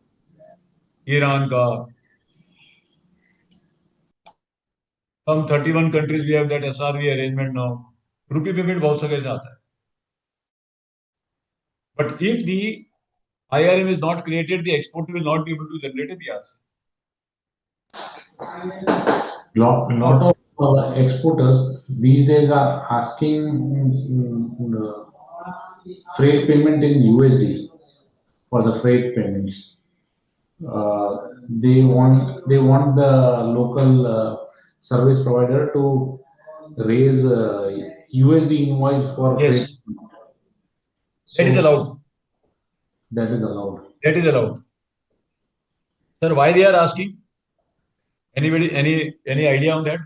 ईरान का. Some 31 countries we have that SRV arrangement now. Rupee payment बहुत जगह से आता है. But if the IRM is not created, the exporter will not be able to generate a BRC. Lot of exporters these days are asking freight payment in USD for the freight payments. They want the local service provider to raise USD invoice for freight. That is allowed. That is allowed. That is allowed. Sir, why they are asking? Anybody, any idea on that?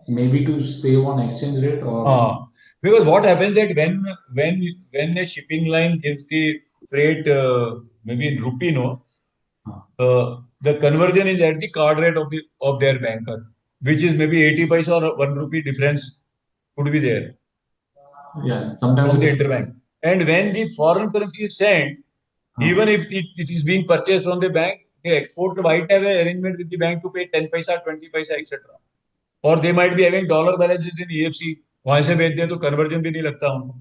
Maybe to save on exchange rate or because what happens that when a shipping line gives the freight maybe in rupee, no, the conversion is at the card rate of their banker, which is maybe 80 paisa or 1 rupee difference could be there yeah, sometimes from it the is interbank. And when the foreign currency is sent, even if it is being purchased from the bank, the exporter might have an arrangement with the bank to pay 10 paisa, 20 paisa, etc. Or they might be having dollar balances in EFC. वहां से भेजते हैं तो conversion भी नहीं लगता उनको.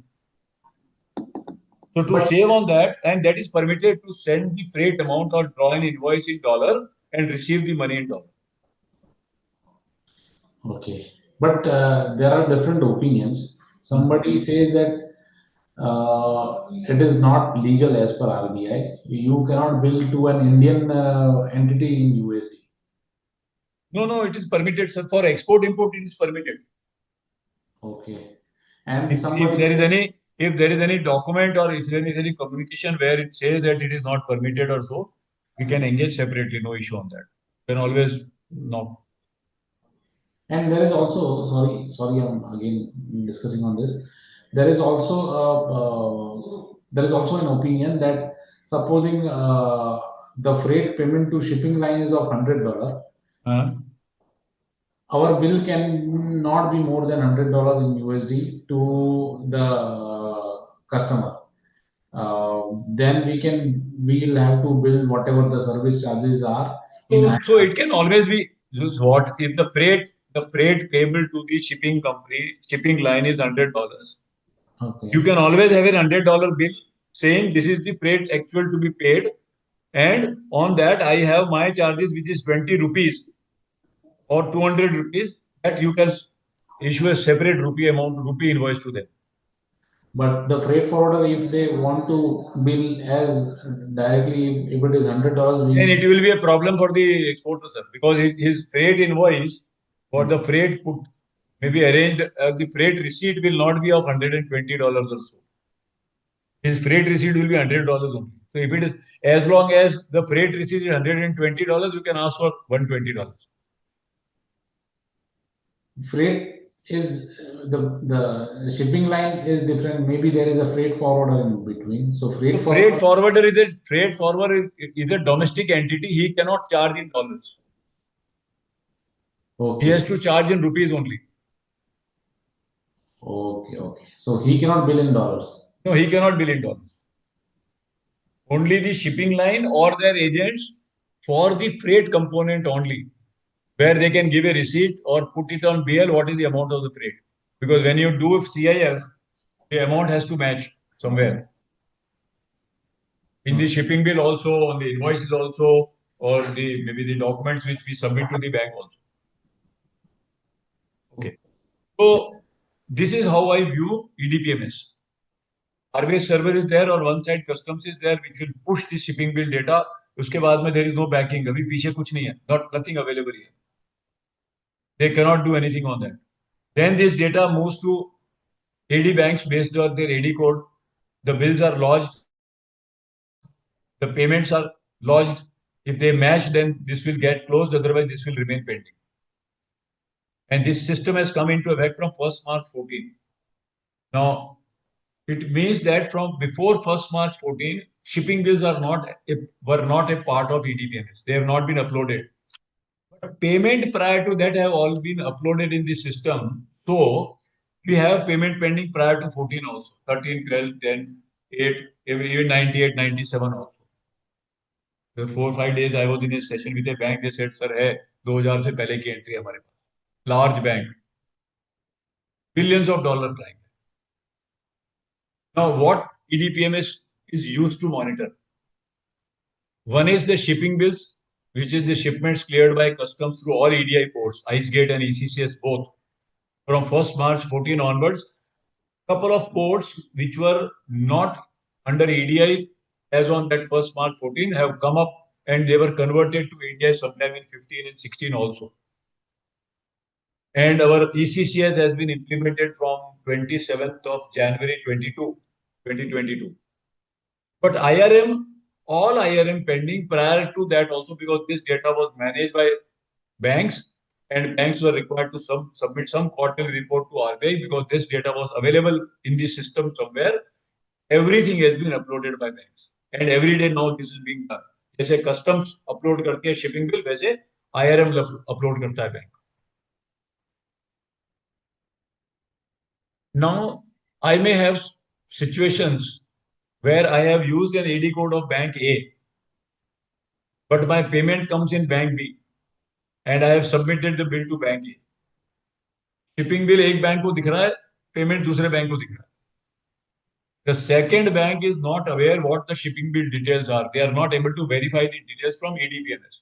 So to save on that, and that is permitted to send the freight amount or draw an invoice in dollar and receive the money in dollar. okay. But there are different opinions. Somebody says that it is not legal as per RBI. You cannot bill to an Indian entity in USD. No, it is permitted, sir. For export import, it is permitted. Okay. And If there is any document or if there is any communication where it says that it is not permitted or so, we can engage separately. No issue on that. Then always no. And there is also, sorry, I'm again discussing on this. There is also an opinion that supposing the freight payment to shipping line is of $100, our bill can not be more than $100 in USD to the customer. Then we'll have to bill whatever the service charges are. So it can always be just what if the freight payable to the shipping line is $100. Okay. You can always have a $100 bill saying this is the freight actual to be paid, and on that I have my charges which is 20 rupees or 200 rupees, that you can issue a separate rupee invoice to them. But the freight forwarder, if they want to bill as directly, if it is $100, then it will be a problem for the exporter, sir, because his freight invoice for the freight put maybe arranged, the freight receipt will not be of $120 or so. His freight receipt will be $100 only. So if it is, as long as the freight receipt is $120, you can ask for $120. Freight is the shipping line is different. Maybe there is a freight forwarder in between. So freight forwarder is a domestic entity. He cannot charge in dollars. Okay. He has to charge in rupees only. Okay. So he cannot bill in dollars. No, he cannot bill in dollars. Only the shipping line or their agents for the freight component only, where they can give a receipt or put it on BL, what is the amount of the freight. Because when you do CIF, the amount has to match somewhere. In the shipping bill also, on the invoices also, or maybe the documents which we submit to the bank also. Okay. So this is how I view EDPMS. RBI server is there और one side customs is there which will push the shipping bill data. उसके बाद में there is no backing. अभी पीछे कुछ नहीं है. Nothing available here. They cannot do anything on that. Then this data moves to AD banks based on their AD code. The bills are lodged. The payments are lodged. If they match, then this will get closed. Otherwise, this will remain pending. And this system has come into effect from 1st March 14. Now, it means that from before 1st March 14, shipping bills were not a part of EDPMS. They have not been uploaded. But payment prior to that have all been uploaded in the system. So we have payment pending prior to 14 also. 13, 12, 10, 8, even 98, 97 also. So 4 or 5 days I was in a session with a bank. They said, sir, है 2000 से पहले की entry हमारे पास. Large bank. Billions of dollars client. Now, what EDPMS is used to monitor? One is the shipping bills, which is the shipments cleared by customs through all EDI ports, IceGate and ECCS both. From 1st March 14 onwards, couple of ports which were not under EDI as on that 1st March 14 have come up and they were converted to EDI sometime in 15 and 16 also. And our ECCS has been implemented from 27th of January 2022. But IRM all IRM pending prior to that also, because this data was managed by banks and banks were required to submit some quarterly report to RBI because this data was available in the system somewhere. Everything has been uploaded by banks and every day now this is being done. जैसे customs upload करके shipping bill, वैसे IRM upload करता है bank. Now I may have situations where I have used an AD code of bank A, but my payment comes in bank B and I have submitted the bill to bank A. Shipping bill एक bank को दिख रहा है, payment दूसरे bank को दिख रहा है. The second bank is not aware what the shipping bill details are. They are not able to verify the details from EDPMS.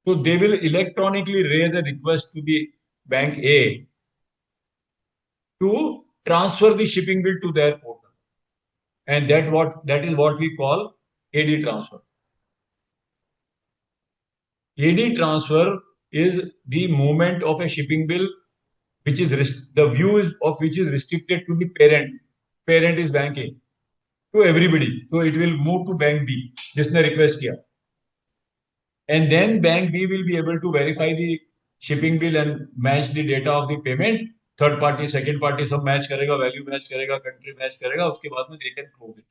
So they will electronically raise a request to the bank A to transfer the shipping bill to their portal. And that is what we call AD transfer. AD transfer is the movement of a shipping bill which is the view is of which is restricted to the parent. Parent is bank A. To everybody. So it will move to bank B, जिसने request किया. And then bank B will be able to verify the shipping bill and match the data of the payment. Third party, second party सब match करेगा, value match करेगा, country match करेगा, उसके बाद में they can close it.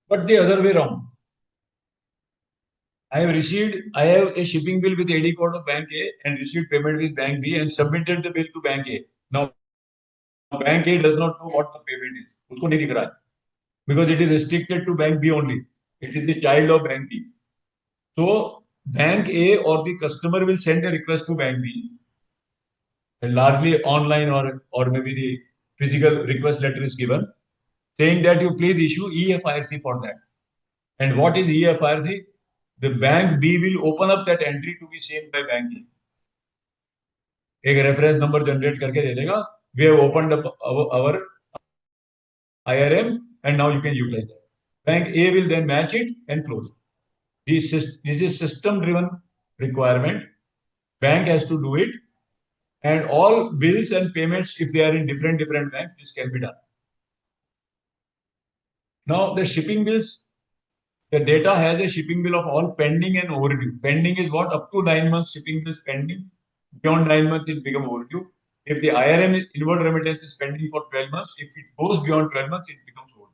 But the other way around. I have a shipping bill with AD code of bank A and received payment with bank B and submitted the bill to bank A. Now, bank A does not know what the payment is. उसको नहीं दिख रहा है. Because it is restricted to bank B only. It is the child of bank B. So bank A or the customer will send a request to bank B, and largely online or maybe the physical request letter is given, saying that you please issue EFIRC for that. And what is EFIRC? The bank B will open up that entry to be seen by bank A. एक reference number generate करके दे देगा. We have opened up our IRM and now you can utilize that. Bank A will then match it and close it. This is system-driven requirement. Bank has to do it, and all bills and payments, if they are in different banks, this can be done. Now, the shipping bills, the data has a shipping bill of all pending and overdue. Pending is what? Up to 9 months shipping bill is pending. Beyond 9 months, it becomes overdue. If the IRM inward remittance is pending for 12 months, if it goes beyond 12 months, it becomes overdue.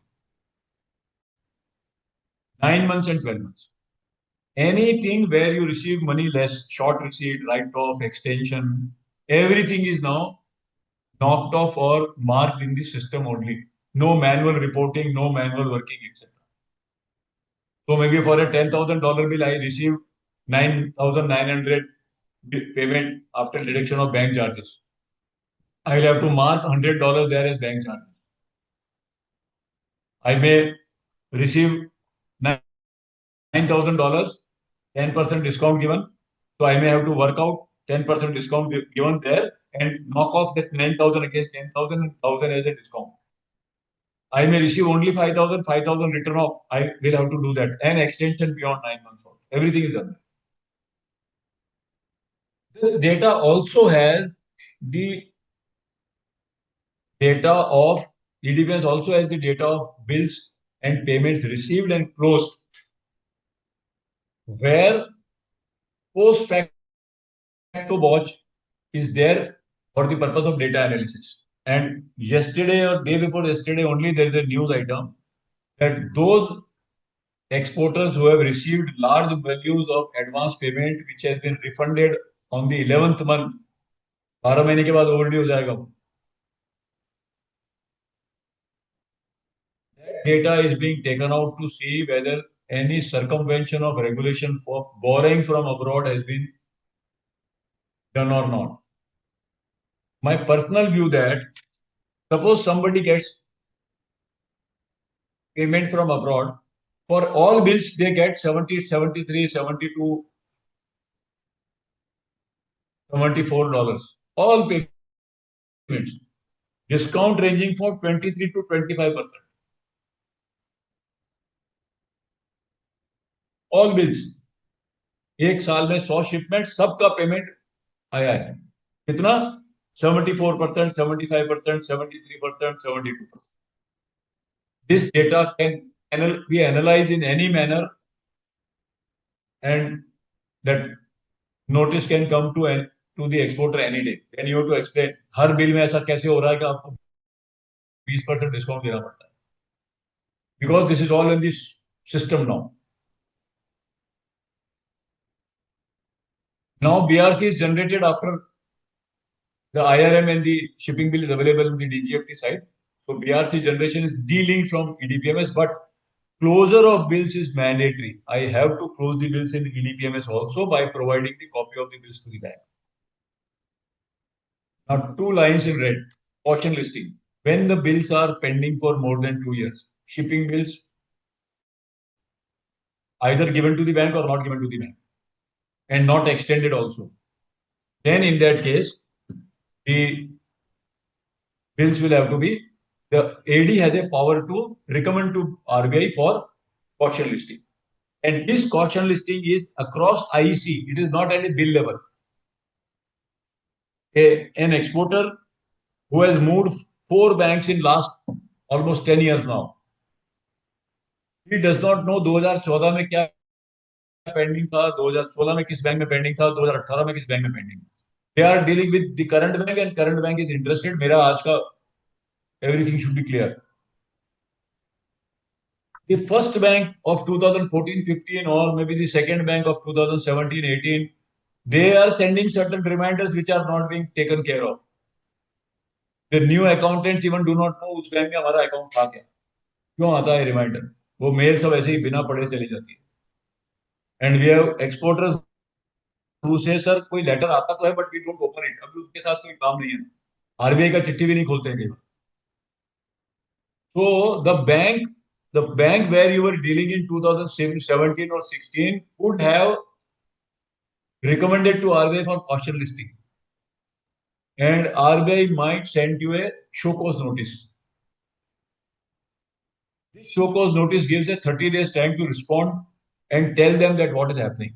9 months and 12 months. Anything where you receive money less, short receipt, write-off, extension, everything is now knocked off or marked in the system only. No manual reporting, no manual working, etc. So maybe for a $10,000 bill, I received 9,900 payment after deduction of bank charges. I will have to mark $100 there as bank charges. I may receive $9,000, 10% discount given. So I may have to work out 10% discount given there and knock off that 9,000 against 10,000 and 1,000 as a discount. I may receive only 5,000 written off. I will have to do that. And extension beyond 9 months also. Everything is done. This data also has the data of EDPMS also has the data of bills and payments received and closed, where post facto watch is there for the purpose of data analysis. And yesterday or day before yesterday only there is a news item that those exporters who have received large values of advance payment which has been refunded on the 11th month, 12 महीने के बाद overdue हो जाएगा. That data is being taken out to see whether any circumvention of regulation for borrowing from abroad has been done or not. My personal view that suppose somebody gets payment from abroad, for all bills they get 70, 73, 72, $74. All payments. Discount ranging from 23 to 25%. All bills. एक साल में 100 shipment सबका payment आया है. कितना? 74%, 75%, 73%, 72%. This data can we analyze in any manner, and that notice can come to the exporter any day. Then you have to explain her bill में ऐसा कैसे हो रहा है कि आपको 20% डिस्काउंट देना पड़ता है, because this is all in this system now. Now BRC is generated after the IRM and the shipping bill is available in the DGFT side. So BRC generation is de-linked from EDPMS, but closure of bills is mandatory. I have to close the bills in EDPMS also by providing the copy of the bills to the bank. Now, 2 lines in red. Caution listing. When the bills are pending for more than 2 years, shipping bills either given to the bank or not given to the bank, and not extended also. Then in that case, the bills will have to be, the AD has a power to recommend to RBI for caution listing. And this caution listing is across IEC. It is not at a bill level. An exporter who has moved 4 banks in last almost 10 years now, he does not know 2014 में क्या pending था, 2016 में किस bank में pending था, 2018 में किस bank में pending. They are dealing with the current bank and current bank is interested. मेरा आज का everything should be clear. The first bank of 2014-15 or maybe the second bank of 2017-18, they are sending certain reminders which are not being taken care of. The new accountants even do not know उस bank में हमारा account था क्या, क्यों आता है reminder, वो mail सब ऐसे ही बिना पढ़े चली जाती है. And we have exporters who say sir कोई letter आता तो है but we don't open it. अभी उनके साथ कोई काम नहीं है, RBI का चिट्ठी भी नहीं खोलते हैं कई बार. So the bank where you were dealing in 2017 or 16 would have recommended to RBI for caution listing, and RBI might send you a show cause notice. This show cause notice gives a 30 days time to respond and tell them that what is happening.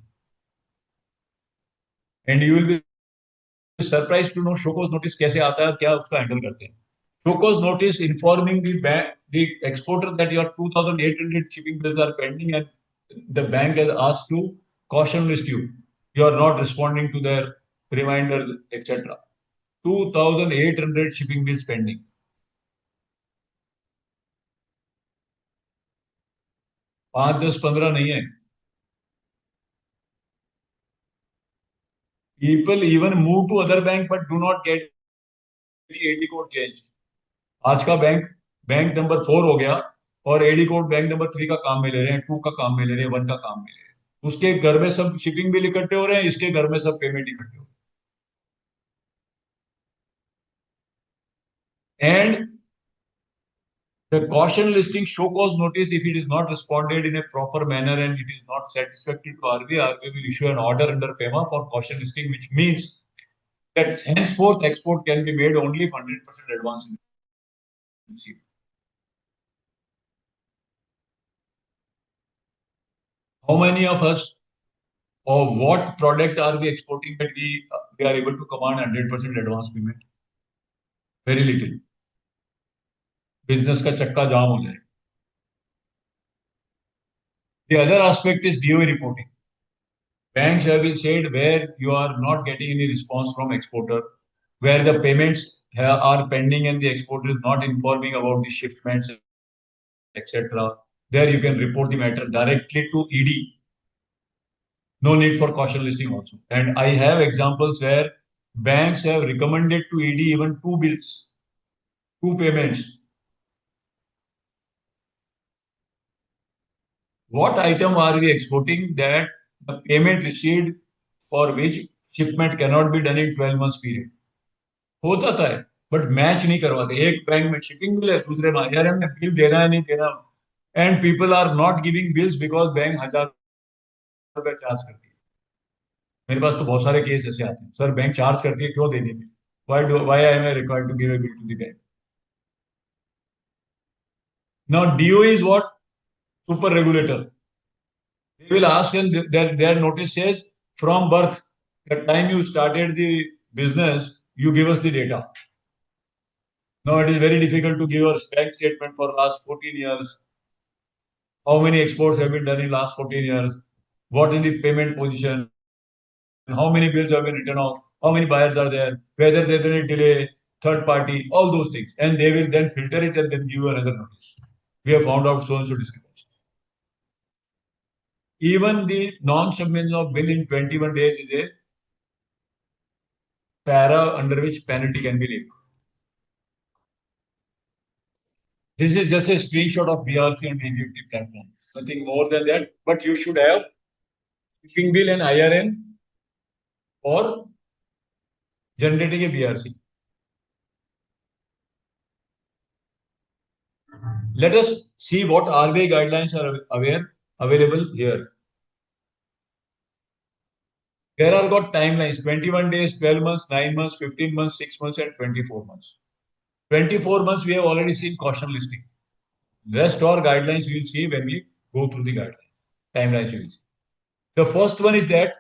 And you will be surprised to know show cause notice कैसे आता है, क्या उसका handle करते हैं. Show cause notice informing the bank, the exporter that your 2,800 shipping bills are pending and the bank has asked to caution list you. You are not responding to their reminders, etc. 2,800 shipping bills pending. 5, 10, 15 नहीं है. People even move to other bank but do not get the AD code changed. आज का bank number 4 हो गया और AD code bank number 3 का काम में ले रहे हैं, 2 का काम में ले रहे हैं, 1 का काम में ले रहे हैं. उसके घर में सब शिपिंग बिल इकट्ठे हो रहे हैं, इसके घर में सब पेमेंट इकट्ठे हो रहे हैं. And the caution listing show cause notice, if it is not responded in a proper manner and it is not satisfactory to RBI, RBI will issue an order under FEMA for caution listing, which means that henceforth export can be made only if 100% advance is received. How many of us or what product are we exporting that we are able to command 100% advance payment? Very little. Business का चक्का जाम हो जाए. The other aspect is DOA reporting. Banks have been said where you are not getting any response from exporter, where the payments are pending and the exporter is not informing about the shipments, etc. There you can report the matter directly to ED. No need for caution listing also. And I have examples where banks have recommended to ED even 2 bills, 2 payments. What item are we exporting that the payment received for which shipment cannot be done in 12 months period? होता था है, but match नहीं करवाते. एक bank में shipping bill है, दूसरे में IRM में bill देना है नहीं देना, and people are not giving bills because bank 1000 रुपए चार्ज करती है. मेरे पास तो बहुत सारे केस ऐसे आते हैं, सर बैंक चार्ज करती है, क्यों देनी है? Why am I required to give a bill to the bank? Now DOE is what? Super regulator. They will ask, and their notice says from birth, the time you started the business, you give us the data. Now it is very difficult to give us bank statement for last 14 years. how many exports have been done in last 14 years, what is the payment position, how many bills have been written off, how many buyers are there, whether there's any delay, third party, all those things. And they will then filter it and then give you another notice. We have found out so and so discrepancy. Even the non-submission of bill in 21 days is a para under which penalty can be levied. This is just a screenshot of BRC and DGFT platform. Nothing more than that. But you should have shipping bill and IRN or generating a BRC. Let us see what RBI guidelines are available here. There are got timelines: 21 days, 12 months, 9 months, 15 months, 6 months, and 24 months. 24 months we have already seen caution listing. Rest or guidelines we will see when we go through the guidelines. Timelines we will see. The first one is that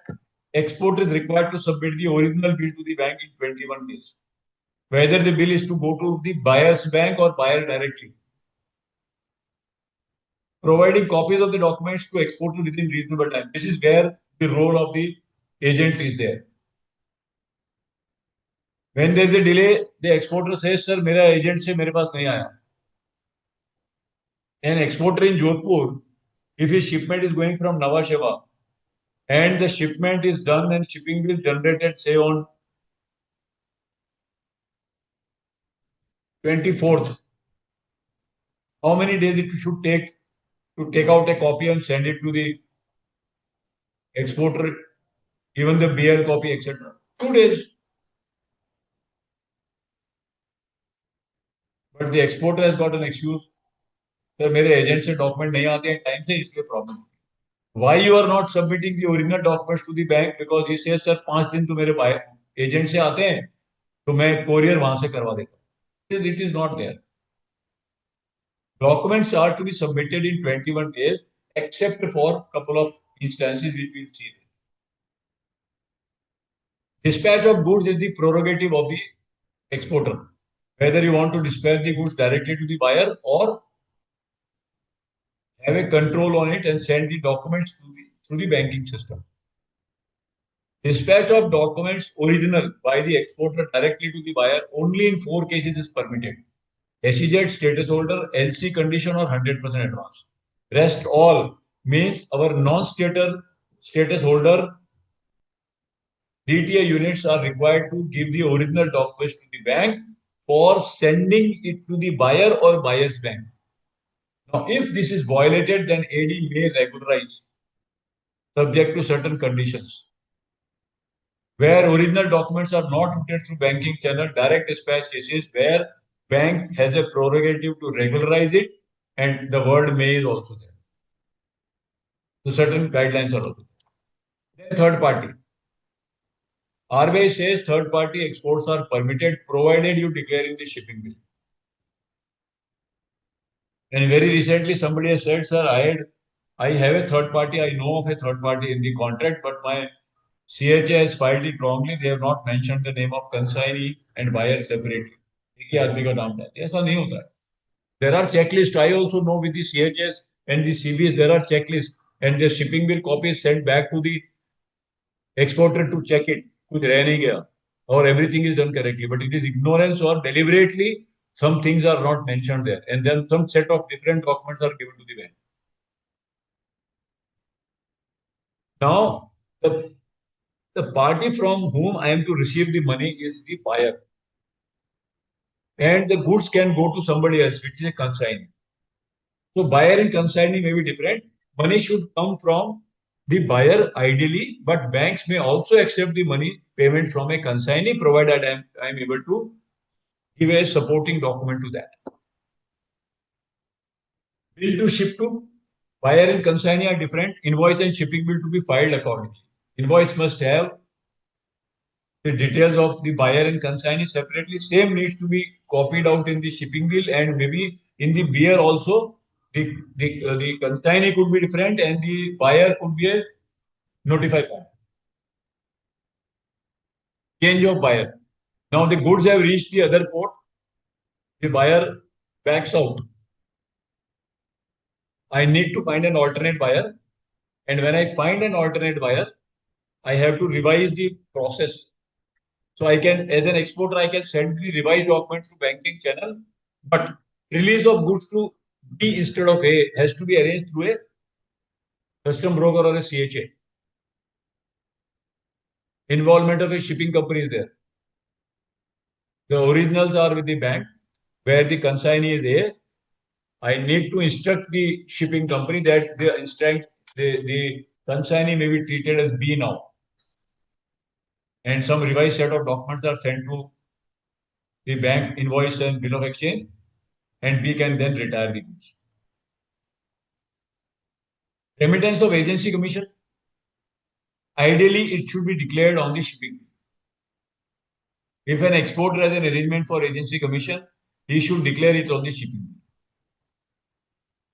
exporter is required to submit the original bill to the bank in 21 days. Whether the bill is to go to the buyer's bank or buyer directly. Providing copies of the documents to exporter within reasonable time. This is where the role of the agent is there. When there is a delay, the exporter says, "Sir, मेरा agent से मेरे पास नहीं आया." An exporter in Jodhpur, if his shipment is going from Nhava Sheva and the shipment is done and shipping bill generated, say on 24th, how many days it should take to take out a copy and send it to the exporter, even the BL copy, etc.? 2 days. But the exporter has got an excuse. Sir, मेरे agent से document नहीं आते हैं time से, इसलिए problem. Why you are not submitting the original documents to the bank? Because he says, sir, 5 दिन तो मेरे एजेंट से आते हैं, तो मैं कोरियर वहां से करवा देता हूँ. It is not there. Documents are to be submitted in 21 days, except for a couple of instances which we will see. Dispatch of goods is the prerogative of the exporter. Whether you want to dispatch the goods directly to the buyer or have a control on it and send the documents through the banking system. Dispatch of documents original by the exporter directly to the buyer only in 4 cases is permitted. SEZ, status holder, LC condition or 100% advance. Rest all means our status holder DTA units are required to give the original documents to the bank for sending it to the buyer or buyer's bank. Now, if this is violated, then AD may regularize, subject to certain conditions. Where original documents are not routed through banking channel, direct dispatch cases where bank has a prerogative to regularize it, and the word may is also there. So certain guidelines are also there. Then third party. RBI says third party exports are permitted provided you declare in the shipping bill. And very recently somebody has said, sir, I have a third party, I know of a third party in the contract, but my CHA has filed it wrongly. They have not mentioned the name of consignee and buyer separately. एक ही आदमी का नाम डालते हैं, ऐसा नहीं होता है. There are checklists. I also know with the CHS and the CBs there are checklists, and the shipping bill copy is sent back to the exporter to check it. कुछ रह नहीं गया, or everything is done correctly, but it is ignorance or deliberately some things are not mentioned there, and then some set of different documents are given to the bank. Now, the party from whom I am to receive the money is the buyer, and the goods can go to somebody else, which is a consignee. So buyer and consignee may be different. Money should come from the buyer ideally, but banks may also accept the money payment from a consignee provided I am able to give a supporting document to that. Bill to ship to, buyer and consignee are different. Invoice and shipping bill to be filed accordingly. Invoice must have the details of the buyer and consignee separately. Same needs to be copied out in the shipping bill, and maybe in the beer also. The consignee could be different and the buyer could be a notified buyer. Change of buyer. Now the goods have reached the other port. The buyer backs out. I need to find an alternate buyer. And when I find an alternate buyer, I have to revise the process. So I can, as an exporter, I can send the revised documents to banking channel, but release of goods to B instead of A has to be arranged through a custom broker or a CHA. Involvement of a shipping company is there. The originals are with the bank, where the consignee is A. I need to instruct the shipping company that the consignee may be treated as B now. And some revised set of documents are sent to the bank, invoice and bill of exchange, and B can then retire the goods. Remittance of agency commission. Ideally, it should be declared on the shipping. If an exporter has an arrangement for agency commission, he should declare it on the shipping.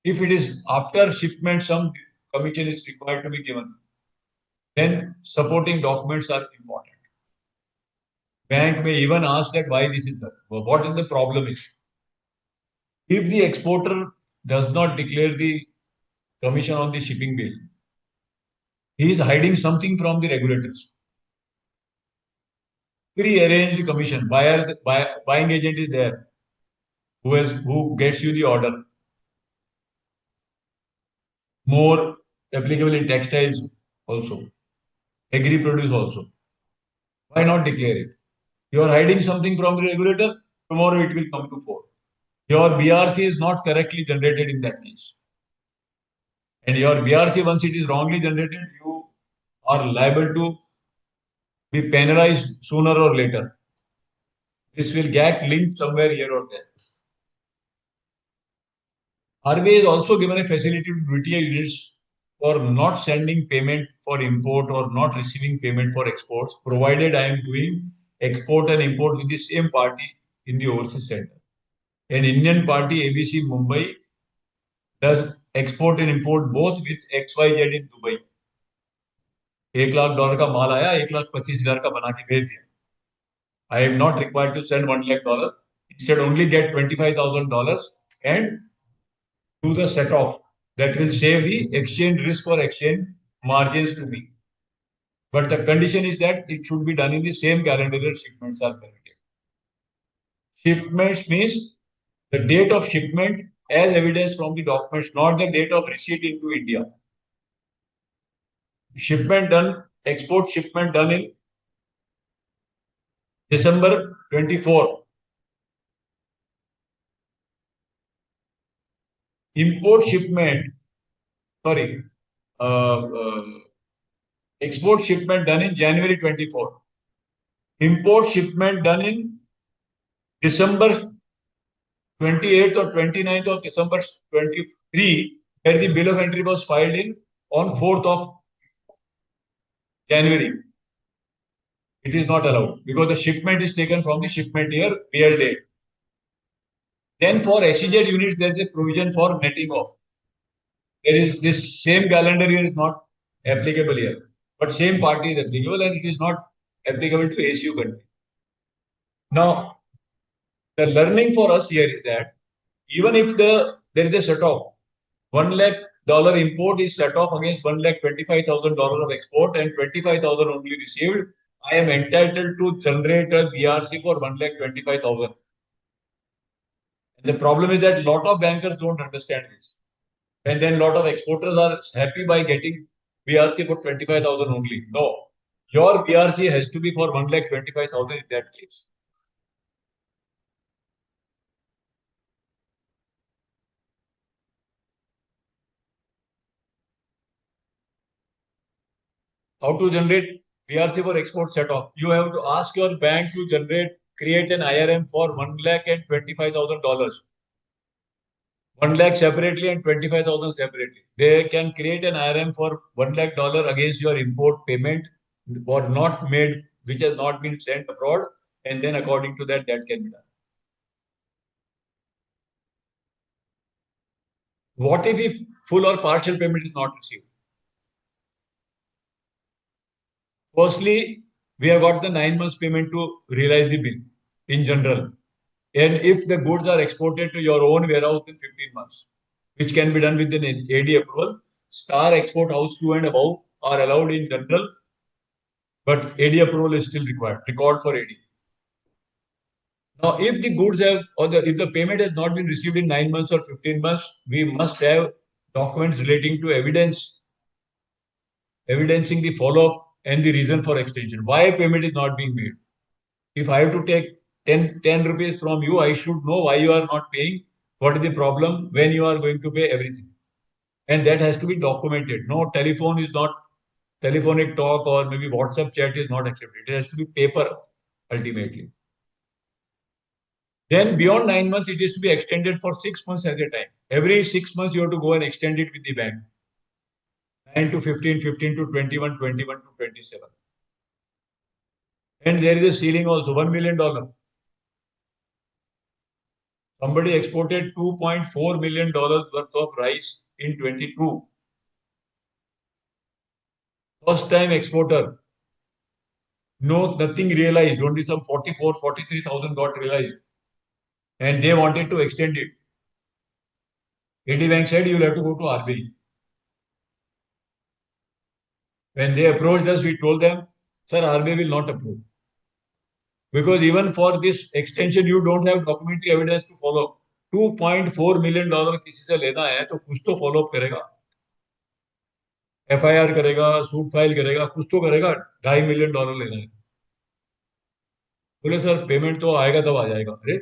If it is after shipment, some commission is required to be given, then supporting documents are important. Bank may even ask that why this is done. What is the problem is? If the exporter does not declare the commission on the shipping bill, he is hiding something from the regulators. Pre-arranged commission, buying agent is there, who gets you the order. More applicable in textiles also, agri-produce also. Why not declare it? You are hiding something from the regulator, tomorrow it will come to fore. Your BRC is not correctly generated in that case. And your BRC, once it is wrongly generated, you are liable to be penalized sooner or later. This will get linked somewhere here or there. RBI is also given a facility to duty units for not sending payment for import or not receiving payment for exports, provided I am doing export and import with the same party in the overseas center. An Indian party, ABC Mumbai, does export and import both with XYZ in Dubai. $1 lakh का माल आया, 1,25,000 का बना के भेज दिया. I am not required to send $1 lakh. Instead, only get $25,000 and do the set off. That will save the exchange risk or exchange margins to me. But the condition is that it should be done in the same calendar year shipments are permitted. Shipments means the date of shipment as evidence from the documents, not the date of receipt into India. Shipment done, export shipment done in December 24. Import shipment, export shipment done in January 24. Import shipment done in December 28th or 29th of December 23, where the bill of entry was filed in on 4th of January. It is not allowed because the shipment is taken from the shipment year BL date. Then for SEZ units, there is a provision for netting off. There is this same calendar year is not applicable here, but same party is applicable and it is not applicable to ACU country. Now, the learning for us here is that even if there is a set off, $1 lakh import is set off against $1,25,000 of export and 25,000 only received, I am entitled to generate a BRC for 1,25,000. The problem is that a lot of bankers don't understand this. And then a lot of exporters are happy by getting BRC for 25,000 only. No, your BRC has to be for 1,25,000 in that case. How to generate BRC for export set off? You have to ask your bank to create an IRM for $1,25,000. 1 lakh separately and 25,000 separately. They can create an IRM for $1 lakh against your import payment or not made, which has not been sent abroad, and then according to that, that can be done. What if full or partial payment is not received? Firstly, we have got the 9 months payment to realize the bill in general. And if the goods are exported to your own warehouse in 15 months, which can be done with an AD approval. Star export house 2 and above are allowed in general, but AD approval is still required, record for AD. Now, if the goods have, if the payment has not been received in 9 months or 15 months, we must have documents relating to evidencing the follow-up and the reason for extension. Why payment is not being made? If I have to take 10 rupees from you, I should know why you are not paying, what is the problem, when you are going to pay everything. And that has to be documented. No telephonic talk or maybe WhatsApp chat is not accepted. It has to be paper ultimately. Then beyond 9 months, it is to be extended for 6 months at a time. Every 6 months, you have to go and extend it with the bank. 9 to 15, 15 to 21, 21 to 27. And there is a ceiling also, $1 million. Somebody exported $2.4 million worth of rice in 22. First time exporter. No, nothing realized. Only some 43,000 got realized. And they wanted to extend it. AD Bank said you will have to go to RBI. When they approached us, we told them, sir, RBI will not approve. Because even for this extension, you don't have documentary evidence to follow. $2.4 million किसी से लेना है तो कुछ तो follow up करेगा. FIR करेगा, suit file करेगा, कुछ तो करेगा. $2.5 million लेना है. बोले सर पेमेंट तो आएगा तब आ जाएगा. अरे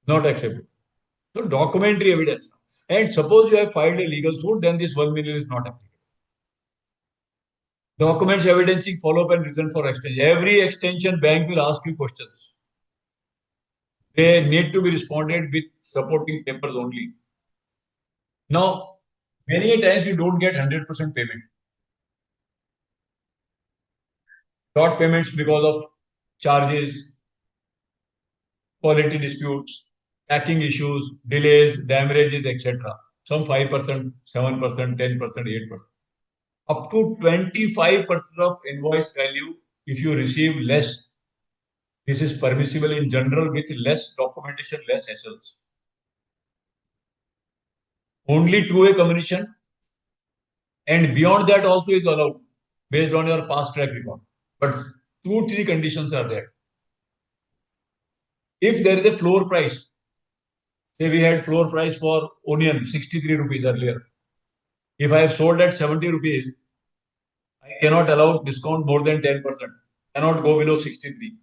not accepted. So documentary evidence. And suppose you have filed a legal suit, then this 1 million is not applicable. Documents evidencing follow-up and reason for extension. Every extension bank will ask you questions. They need to be responded with supporting papers only. Now, many times you don't get 100% payment. Short payments because of charges, quality disputes, packing issues, delays, damages, etc. Some 5%, 7%, 10%, 8%. Up to 25% of invoice value if you receive less. This is permissible in general with less documentation, less hassles. Only two-way communication and beyond that also is allowed based on your past track record. But 2-3 conditions are there. If there is a floor price, say we had floor price for onion 63 rupees earlier. If I have sold at 70 rupees, I cannot allow discount more than 10%. Cannot go below 63.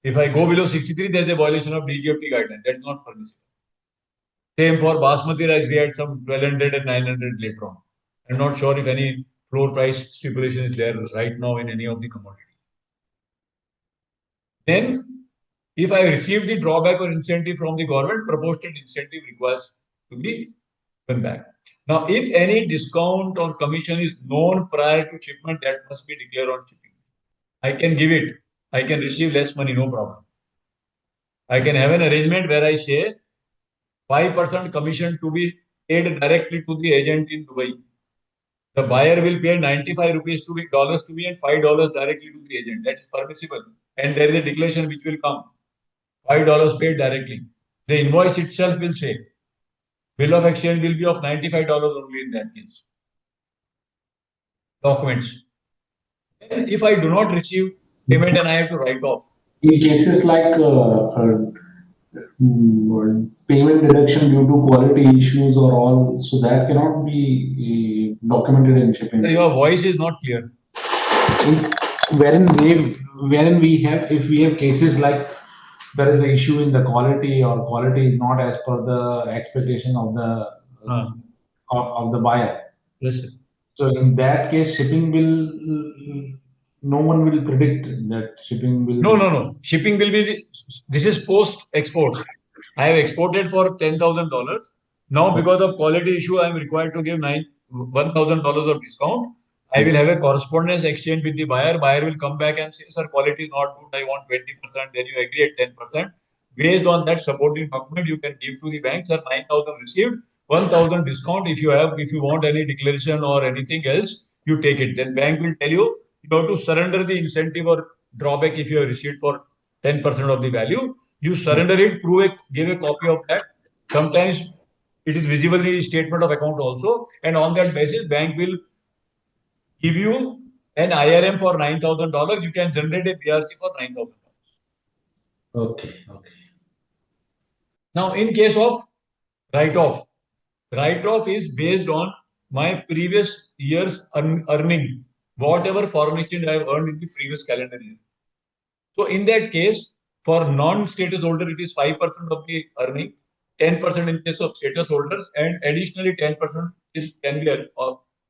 If I go below 63, there is a violation of DGFT guideline. That is not permissible. Same for basmati rice, we had some 1200 and 900 later on. I'm not sure if any floor price stipulation is there right now in any of the commodities. Then, if I receive the drawback or incentive from the government, proportionate incentive requires to be given back. Now, if any discount or commission is known prior to shipment, that must be declared on shipping. I can give it. I can receive less money, no problem. I can have an arrangement where I say 5% commission to be paid directly to the agent in Dubai. The buyer will pay 95 rupees to dollars to me and $5 directly to the agent. That is permissible. And there is a declaration which will come. $5 paid directly. The invoice itself will say bill of exchange will be of $95 only in that case. Documents. And if I do not receive payment and I have to write off. In cases like payment deduction due to quality issues or all, so that cannot be documented in shipping. Your voice is not clear. Wherein we have, if we have cases like there is an issue in the quality or quality is not as per the expectation of the of the buyer. Yes. So in that case, shipping will, no one will predict that shipping will. No. Shipping will be, this is post export. I have exported for $10,000. Now, because of quality issue, I am required to give $1,000 of discount. I will have a correspondence exchange with the buyer. Buyer will come back and say, sir, quality is not good. I want 20%. Then you agree at 10%. Based on that supporting document, you can give to the bank, sir, 9,000 received, 1,000 discount. If you want any declaration or anything else, you take it. Then bank will tell you, you have to surrender the incentive or drawback if you have received for 10% of the value. You surrender it, give a copy of that. Sometimes It is visible in the statement of account also, and on that basis, bank will give you an IRM for $9,000. You can generate a BRC for $9,000. Okay. Okay. Now, in case of write-off, write-off is based on my previous year's earning, whatever foreign exchange I have earned in the previous calendar year. So in that case, for non-status holder, it is 5% of the earning, 10% in case of status holders, and additionally 10% can be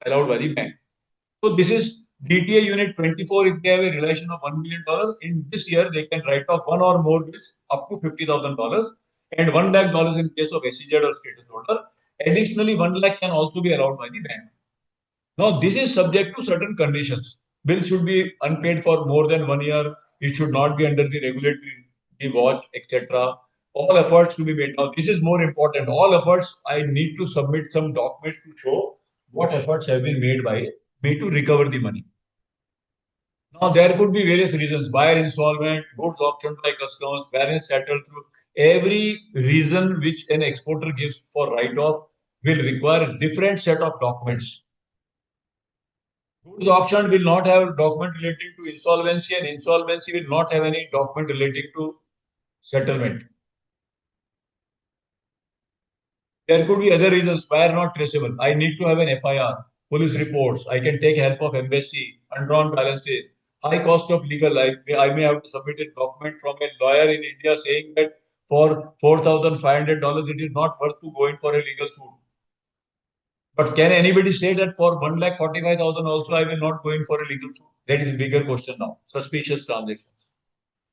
allowed by the bank. So this is DTA unit 24. If they have a relation of $1 million in this year, they can write off one or more bills up to $50,000 and $1 lakh in case of SEZ or status holder. Additionally, 1 lakh can also be allowed by the bank. Now, this is subject to certain conditions. Bill should be unpaid for more than 1 year. It should not be under the regulatory watch, etc. All efforts to be made. Now, this is more important. All efforts, I need to submit some documents to show what efforts have been made by me to recover the money. Now, there could be various reasons. Buyer insolvent, goods auctioned by customers, balance settled through. Every reason which an exporter gives for write-off will require a different set of documents. Goods auction will not have document relating to insolvency, and insolvency will not have any document relating to settlement. There could be other reasons why are not traceable. I need to have an FIR, police reports. I can take help of embassy, undrawn balances, high cost of legal. I may have to submit a document from a lawyer in India saying that for $4,500 it is not worth to go in for a legal suit. But can anybody say that for 1,45,000 also I will not go in for a legal suit? That is a bigger question now. Suspicious transactions.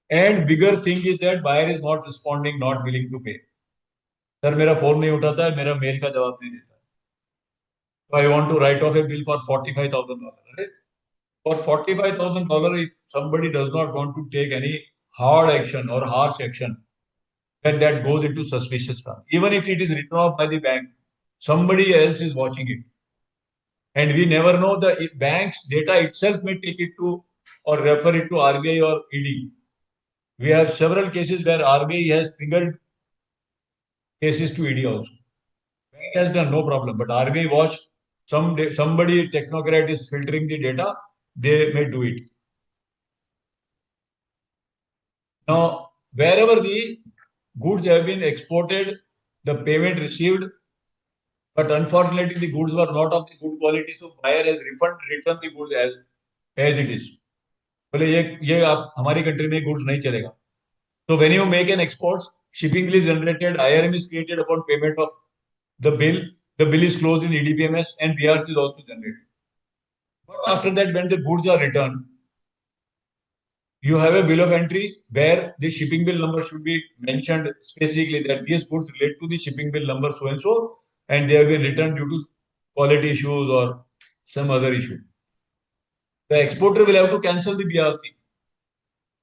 And bigger thing is that buyer is not responding, not willing to pay. Sir मेरा phone नहीं उठाता है, मेरा mail का जवाब नहीं देता है. So I want to write off a bill for $45,000. Right? For $45,000, if somebody does not want to take any hard action or harsh action, then that goes into suspicious term. Even if it is written off by the bank, somebody else is watching it. And we never know, the bank's data itself may take it to or refer it to RBI or ED. We have several cases where RBI has triggered cases to ED also. Bank has done no problem, but RBI watch, somebody technocrat is filtering the data, they may do it. Now, wherever the goods have been exported, the payment received, but unfortunately the goods were not of the good quality, so buyer has returned the goods as it is. बोले ये आप हमारी country में goods नहीं चलेगा. So when you make an export, shipping bill is generated, IRM is created upon payment of the bill is closed in EDPMS and BRC is also generated. But after that, when the goods are returned, you have a bill of entry where the shipping bill number should be mentioned specifically that these goods relate to the shipping bill number so and so, and they have been returned due to quality issues or some other issue. The exporter will have to cancel the BRC.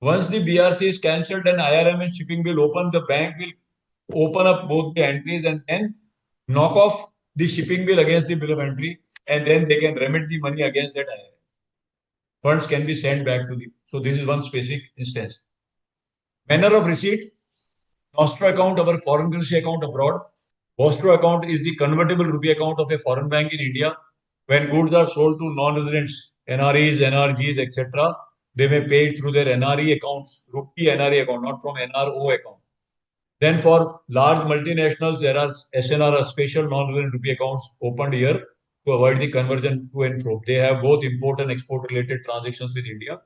Once the BRC is cancelled and IRM and shipping will open, the bank will open up both the entries and then knock off the shipping bill against the bill of entry, and then they can remit the money against that IRM. Funds can be sent back to the. So this is one specific instance. Manner of receipt: nostro account, our foreign currency account abroad. Vostro account is the convertible rupee account of a foreign bank in India. When goods are sold to non-residents, NREs, NRGs, etc., they may pay it through their NRE accounts, rupee NRE account, not from NRO account. Then for large multinationals, there are SNR, special non-resident rupee accounts opened here to avoid the conversion to and fro. They have both import and export related transactions with India.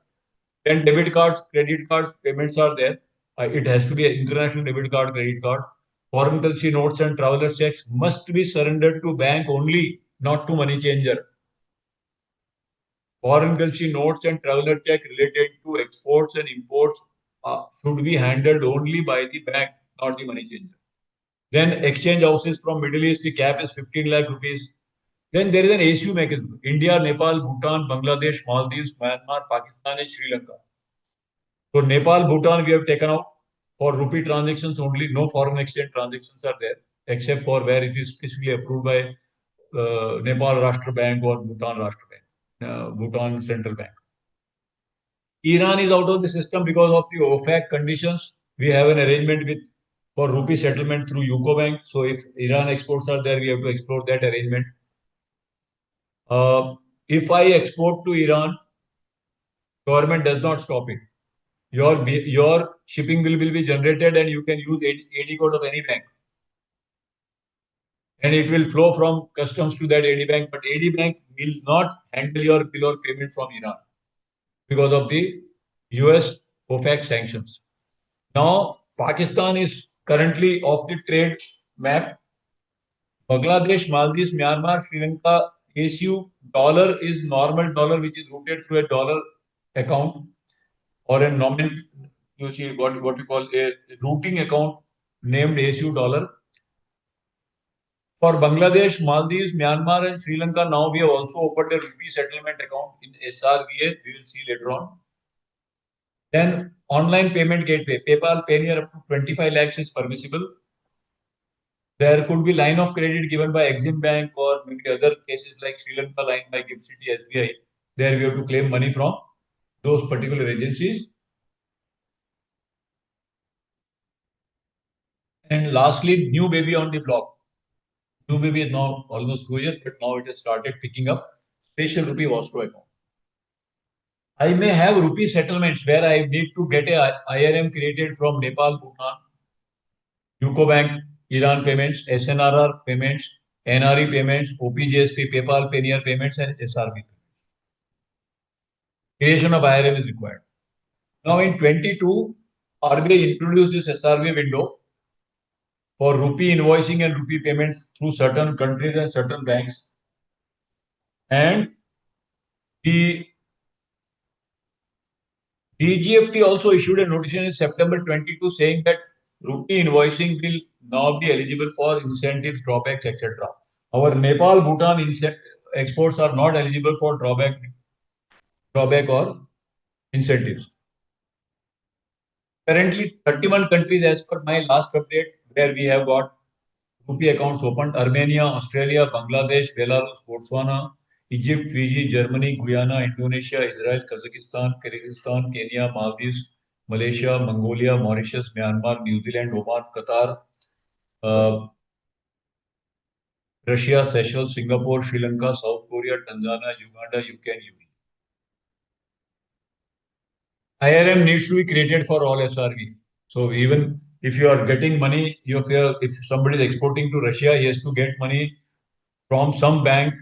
Then debit cards, credit cards, payments are there. It has to be an international debit card, credit card. Foreign currency notes and traveler checks must be surrendered to bank only, not to money changer. Foreign currency notes and traveler check related to exports and imports should be handled only by the bank, not the money changer. Then exchange houses from Middle East, the cap is 15 lakh rupees. Then there is an ASU mechanism: India, Nepal, Bhutan, Bangladesh, Maldives, Myanmar, Pakistan, and Sri Lanka. So Nepal, Bhutan, we have taken out for rupee transactions only. No foreign exchange transactions are there, except for where it is specifically approved by Nepal Rashtra Bank or Bhutan Rashtra Bank, Bhutan Central Bank. Iran is out of the system because of the OFAC conditions. We have an arrangement with for rupee settlement through UCO Bank. So if Iran exports are there, we have to explore that arrangement. If I export to Iran, government does not stop it. Your shipping bill will be generated and you can use AD code of any bank. And it will flow from customs to that AD bank, but AD bank will not handle your bill or payment from Iran because of the US OFAC sanctions. Now, Pakistan is currently off the trade map. Bangladesh, Maldives, Myanmar, Sri Lanka, ACU dollar is normal dollar, which is routed through a dollar account or a what you call a routing account named ACU dollar. For Bangladesh, Maldives, Myanmar, and Sri Lanka, now we have also opened a rupee settlement account in SRBA. We will see later on. Then online payment gateway, PayPal Payoneer up to 25 lakhs is permissible. There could be line of credit given by Exim Bank or maybe other cases like Sri Lanka line by Gift City SBI. There we have to claim money from those particular agencies. And lastly, new baby on the block. New baby is now almost 2 years, but now it has started picking up special rupee Vostro account. I may have rupee settlements where I need to get a IRM created from Nepal, Bhutan, UCO Bank, Iran payments, SNRR payments, NRE payments, OPGSP, PayPal, Payoneer payments, and SRB. Creation of IRM is required. Now in 22, RBI introduced this SRB window for rupee invoicing and rupee payments through certain countries and certain banks. And the DGFT also issued a notification in September 22 saying that rupee invoicing will now be eligible for incentives, drawbacks, etc. Our Nepal, Bhutan exports are not eligible for drawback or incentives. Currently, 31 countries as per my last update where we have got rupee accounts opened: Armenia, Australia, Bangladesh, Belarus, Botswana, Egypt, Fiji, Germany, Guyana, Indonesia, Israel, Kazakhstan, Kyrgyzstan, Kenya, Maldives, Malaysia, Mongolia, Mauritius, Myanmar, New Zealand, Oman, Qatar, Russia, Seychelles, Singapore, Sri Lanka, South Korea, Tanzania, Uganda, UK, and UAE. IRM needs to be created for all SRV. So even if you are getting money, if somebody is exporting to Russia, he has to get money from some bank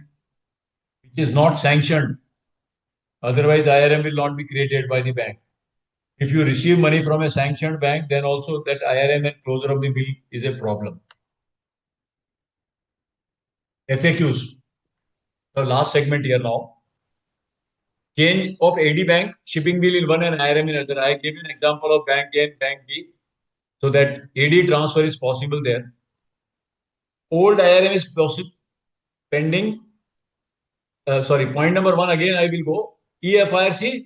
which is not sanctioned. Otherwise, IRM will not be created by the bank. If you receive money from a sanctioned bank, then also that IRM and closure of the bill is a problem. FAQs. The last segment here now. Change of AD bank, shipping bill in one and IRM in other. I gave you an example of bank A and bank B, so that AD transfer is possible there. Old IRM is pending. Point number 1 again I will go. EFIRC,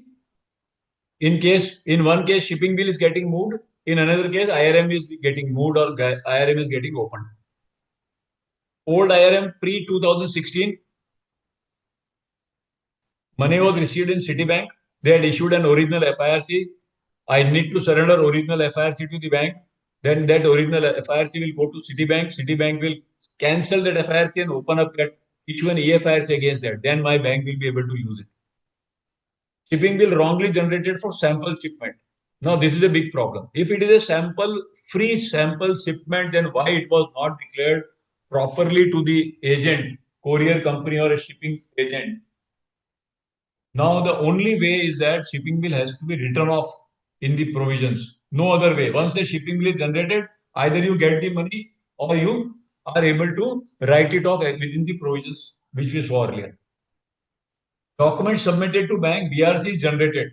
in one case shipping bill is getting moved, in another case IRM is getting moved or IRM is getting opened. Old IRM pre-2016, money was received in Citibank. They had issued an original FIRC. I need to surrender original FIRC to the bank. Then that original FIRC will go to Citibank. Citibank will cancel that FIRC and open up that issue an EFIRC against that. Then my bank will be able to use it. Shipping bill wrongly generated for sample shipment. Now this is a big problem. If it is a free sample shipment, then why it was not declared properly to the agent, courier company or a shipping agent? Now the only way is that shipping bill has to be written off in the provisions. No other way. Once the shipping bill is generated, either you get the money or you are able to write it off within the provisions which we saw earlier. Documents submitted to bank, BRC is generated.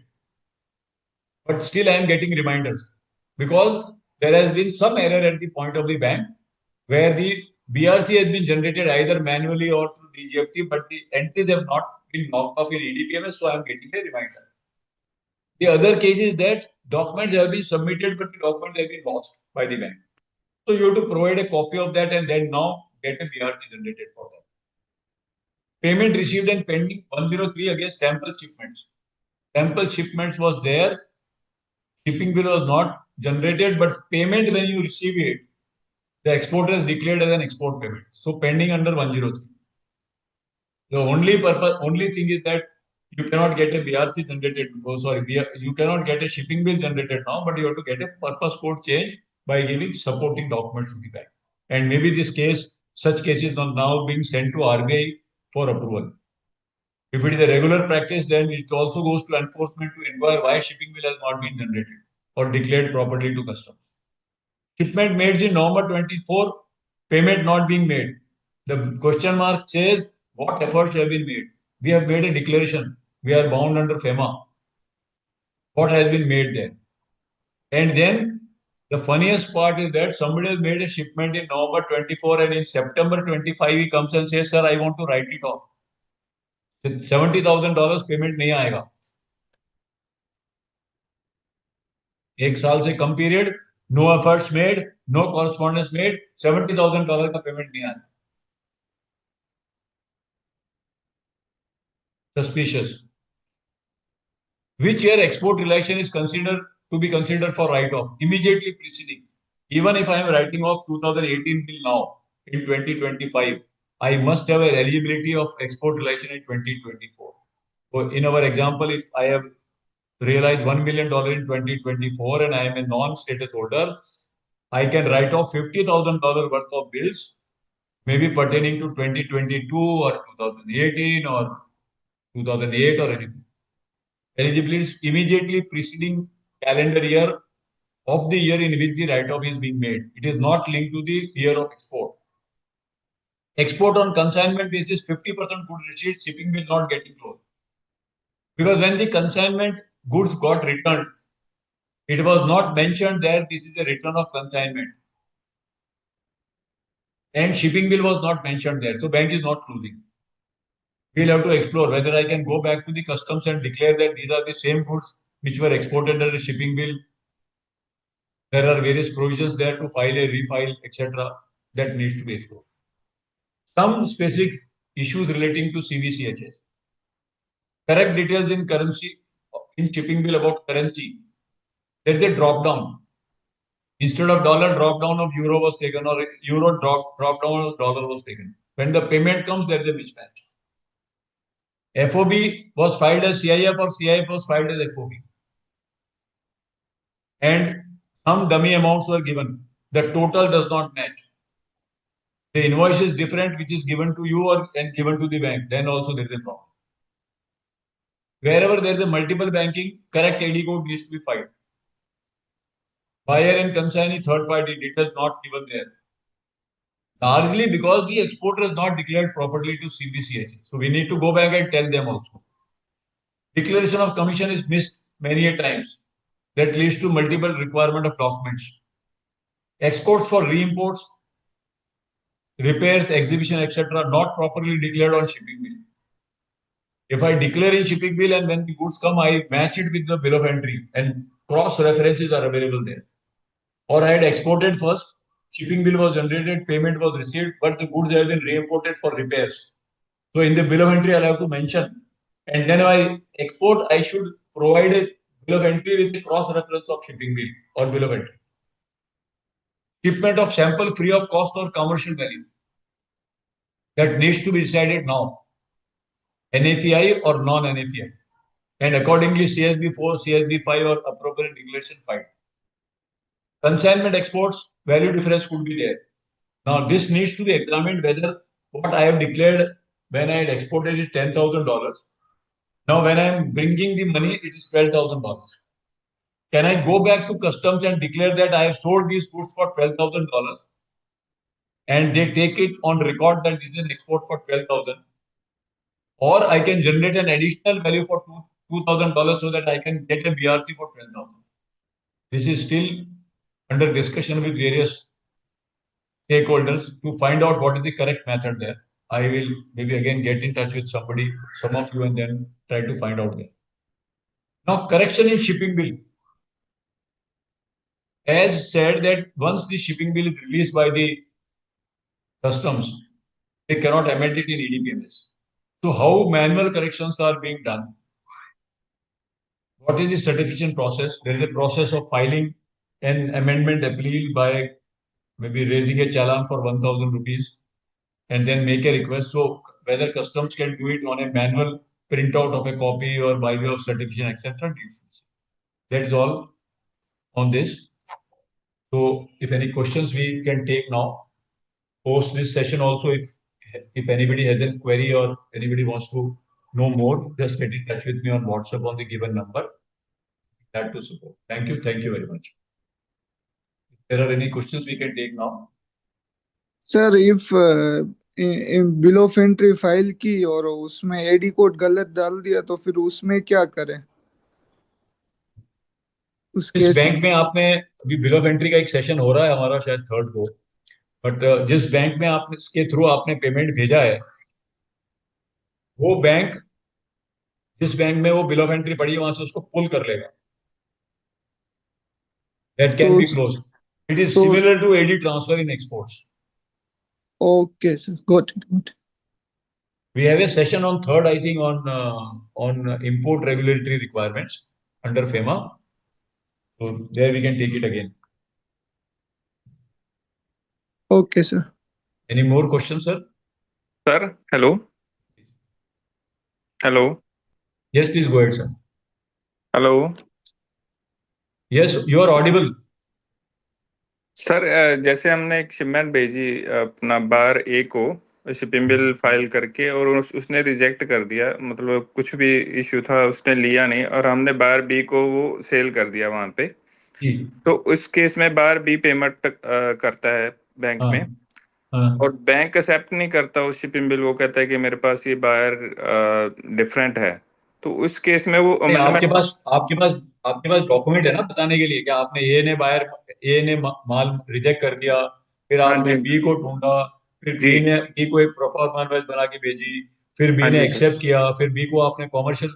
But still I am getting reminders because there has been some error at the point of the bank where the BRC has been generated either manually or through DGFT, but the entries have not been knocked off in EDPMS, so I am getting a reminder. The other case is that documents have been submitted, but the documents have been lost by the bank. So you have to provide a copy of that and then now get a BRC generated for that. Payment received and pending 103 against sample shipments. Sample shipments was there shipping bill was not generated, but payment when you receive it, the exporter is declared as an export payment. So pending under 103. The only thing is that you cannot get a BRC generated. Oh, sorry, you cannot get a shipping bill generated now, but you have to get a purpose code change by giving supporting documents to the bank. And maybe such cases are now being sent to RBI for approval. If it is a regular practice, then it also goes to enforcement to inquire why shipping bill has not been generated or declared properly to customs. Shipment made in November 24, payment not being made. The question mark says what efforts have been made. We have made a declaration. We are bound under FEMA. What has been made there? And then the funniest part is that somebody has made a shipment in November 24 and in September 25 he comes and says, sir, I want to write it off. $70,000 payment नहीं आएगा. एक साल से कम period, no efforts made, no correspondence made, $70,000 का payment नहीं आया. Suspicious. Which year export relation is considered to be considered for write-off? Immediately preceding. Even if I am writing off 2018 till now, in 2025, I must have an eligibility of export relation in 2024. So in our example, if I have realized $1 million in 2024 and I am a non-status holder, I can write off $50,000 worth of bills, maybe pertaining to 2022 or 2018 or 2008 or anything. Eligibility is immediately preceding calendar year of the year in which the write-off is being made. It is not linked to the year of export. Export on consignment basis, 50% good receipts, shipping bill not getting closed. Because when the consignment goods got returned, it was not mentioned that this is a return of consignment. And shipping bill was not mentioned there. So bank is not closing. We'll have to explore whether I can go back to the customs and declare that these are the same goods which were exported under a shipping bill. There are various provisions there to file a refile, etc. that needs to be explored. Some specific issues relating to CVCHS. Correct details in currency, in shipping bill about currency. There is a drop down. Instead of dollar, drop down of euro was taken, or euro drop down of dollar was taken. When the payment comes, there is a mismatch. FOB was filed as CIF or CIF was filed as FOB. And some dummy amounts were given. The total does not match. The invoice is different, which is given to you and given to the bank. Then also there is a problem. Wherever there is a multiple banking, correct AD code needs to be filed. Buyer and consignee third party data is not given there. Largely because the exporter is not declared properly to CBCH. So we need to go back and tell them also. Declaration of commission is missed many a times. That leads to multiple requirement of documents. Exports for reimports, repairs, exhibition, etc. not properly declared on shipping bill. If I declare in shipping bill and when the goods come, I match it with the bill of entry and cross references are available there. Or I had exported first, shipping bill was generated, payment was received, but the goods have been re-imported for repairs. So in the bill of entry, I'll have to mention. And then when I export, I should provide a bill of entry with a cross reference of shipping bill or bill of entry. Shipment of sample free of cost or commercial value. That needs to be decided now. NAFI or non-NAFI. And accordingly, CSB 4, CSB 5 or appropriate declaration 5. Consignment exports, value difference could be there. Now, this needs to be examined whether what I have declared when I had exported is $10,000. Now, when I am bringing the money, it is $12,000. Can I go back to customs and declare that I have sold these goods for $12,000? And they take it on record that this is an export for $12,000. Or I can generate an additional value for $2,000 so that I can get a BRC for $12,000. This is still under discussion with various stakeholders to find out what is the correct method there. I will maybe again get in touch with somebody, some of you, and then try to find out there. Now, correction in shipping bill. As said that once the shipping bill is released by the customs, they cannot amend it in EDPMS. So how manual corrections are being done? What is the certification process? There is a process of filing an amendment appeal by maybe raising a challan for 1,000 rupees and then make a request. So whether customs can do it on a manual printout of a copy or by way of certification, etc. That is all on this. So if any questions we can take now. Post this session also, if anybody has a query or anybody wants to know more, just get in touch with me on WhatsApp on the given number. Glad to support. Thank you very much. If there are any questions we can take now. Sir if bill of entry file की और उसमें AD code गलत डाल दिया तो फिर उसमें क्या करें? उस इस केस बैंक में आपने अभी बिल ऑफ एंट्री का एक सेशन हो रहा है हमारा शायद 3rd को, बट जिस बैंक में आपने इसके थ्रू आपने पेमेंट भेजा है वो बैंक, जिस बैंक में वो बिल ऑफ एंट्री पड़ी है वहां से उसको पुल कर लेगा. That can be closed. It is similar to AD transfer in exports. Okay, sir. Got it. We have a session on 3rd, I think, on import regulatory requirements under FEMA. So there we can take it again. Okay, sir. Any more questions, sir? Sir, hello. Hello. Yes, please go ahead, sir. Hello. Yes, you are audible. Sir जैसे हमने एक shipment भेजी अपना बार ए को shipping bill file करके और उसने reject कर दिया, मतलब कुछ भी इश्यू था उसने लिया नहीं और हमने बार बी को वो सेल कर दिया वहां पे. तो उस केस में बार बी पेमेंट करता है बैंक में और बैंक एक्सेप्ट नहीं करता उस शिपिंग बिल को, कहता है कि मेरे पास ये बायर डिफरेंट है. तो उस केस में वो आपके पास डॉक्यूमेंट है ना बताने के लिए कि आपने ए ने माल रिजेक्ट कर दिया, फिर आपने बी को ढूंढा, फिर बी को एक प्रोफॉर्मा इनवॉइस बना के भेजी, फिर बी ने एक्सेप्ट किया, फिर बी को आपने कॉमर्शियल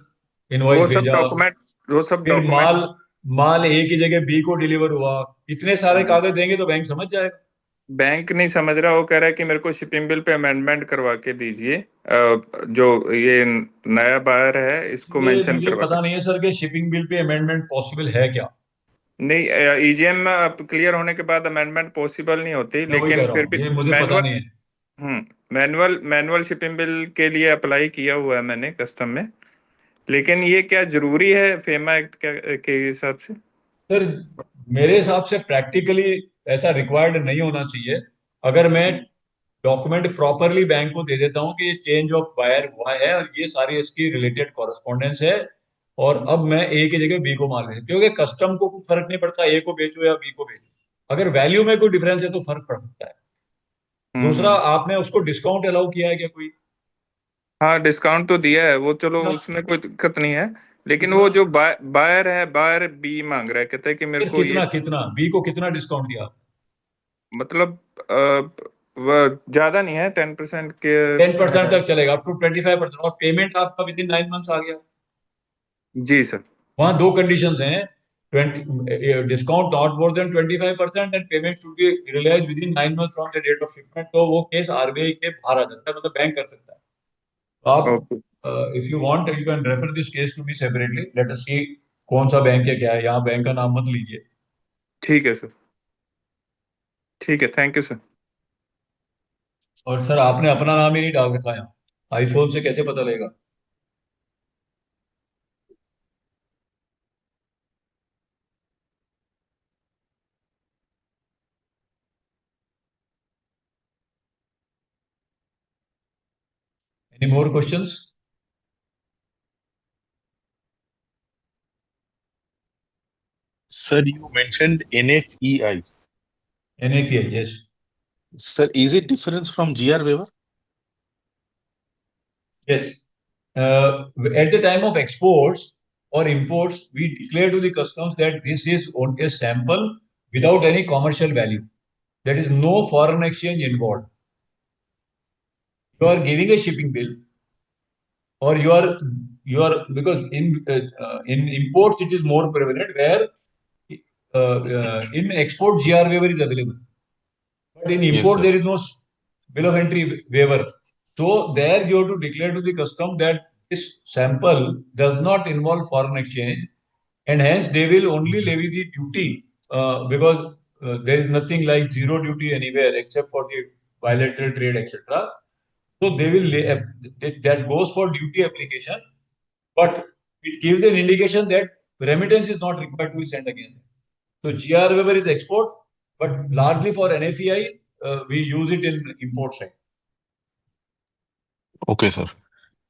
इनवॉइस भेजा, फिर माल ए की जगह बी को डिलीवर हुआ. इतने सारे कागज देंगे तो बैंक समझ जाएगा. बैंक नहीं समझ रहा, वो कह रहा है कि मेरे को शिपिंग बिल पे अमेंडमेंट करवा के दीजिए, जो ये नया बायर है इसको मेंशन मुझे पता नहीं है सर कि shipping bill pay amendment possible है क्या. नहीं, ईजीएम में क्लियर होने के बाद अमेंडमेंट पॉसिबल नहीं होती, लेकिन फिर भी मुझे पता नहीं है. मैनुअल शिपिंग बिल के लिए अप्लाई किया हुआ है मैंने कस्टम में, लेकिन ये क्या जरूरी है फेमा एक्ट के हिसाब से? सर मेरे हिसाब से प्रैक्टिकली ऐसा रिक्वायर्ड नहीं होना चाहिए. अगर मैं डॉक्यूमेंट प्रॉपरली बैंक को दे देता हूं कि ये चेंज ऑफ बायर हुआ है और ये सारी इसकी रिलेटेड कॉरेस्पॉन्डेंस है और अब मैं ए की जगह बी को मार रही हूँ, क्योंकि कस्टम को कुछ फर्क नहीं पड़ता ए को बेचो या बी को बेचो. अगर वैल्यू में कोई डिफरेंस है तो फर्क पड़ सकता है. दूसरा, आपने उसको डिस्काउंट अलाउ किया है क्या कोई? हाँ, डिस्काउंट तो दिया है वो, चलो उसमें कोई दिक्कत नहीं है, लेकिन वो जो बायर है, बायर बी मांग रहा है, कहता है कि मेरे को कितना बी को कितना डिस्काउंट दिया? मतलब ज्यादा नहीं है, 10% के 10% तक चलेगा, अप टू 25%. और पेमेंट आपका विद इन 9 मंथ्स आ गया. जी सर. वहां 2 कंडीशंस हैं, discount not more than 25% and payment should be realised within 9 months from the date of shipment. तो वो केस आरबीआई के बाहर आ जाता है, मतलब बैंक कर सकता है. तो आप if you want you can refer this case to me separately. Let us see कौन सा बैंक है, क्या है. यहाँ बैंक का नाम मत लीजिए. ठीक है सर. ठीक है, थैंक यू सर. और सर आपने अपना नाम ही नहीं डाल रखा है, आईफोन से कैसे पता लगेगा? Any more questions? Sir, you mentioned NFEI. NFEI, yes. Sir, is it different from GR waiver? Yes. At the time of exports or imports, we declare to the customs that this is only a sample without any commercial value. There is no foreign exchange involved. You are giving a shipping bill, or you are because in imports it is more prevalent, where in export GR waiver is available, but in import Yes, there is no bill of entry waiver. So there you have to declare to the custom that this sample does not involve foreign exchange and hence they will only levy the duty because there is nothing like zero duty anywhere except for the bilateral trade, etc. So they will that goes for duty application, but it gives an indication that remittance is not required to be sent again. So GR waiver is export, but largely for NFEI, we use it in import side. Okay, sir.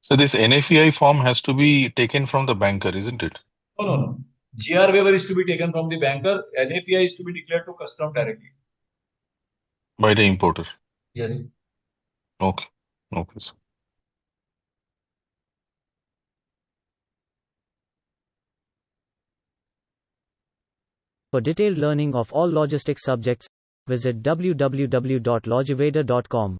So this NFEI form has to be taken from the banker, isn't it? No. GR waiver is to be taken from the banker. NFEI is to be declared to custom directly. By the importer. Yes. Okay. Okay, sir. For detailed learning of all logistics subjects, visit www.logiveda.com.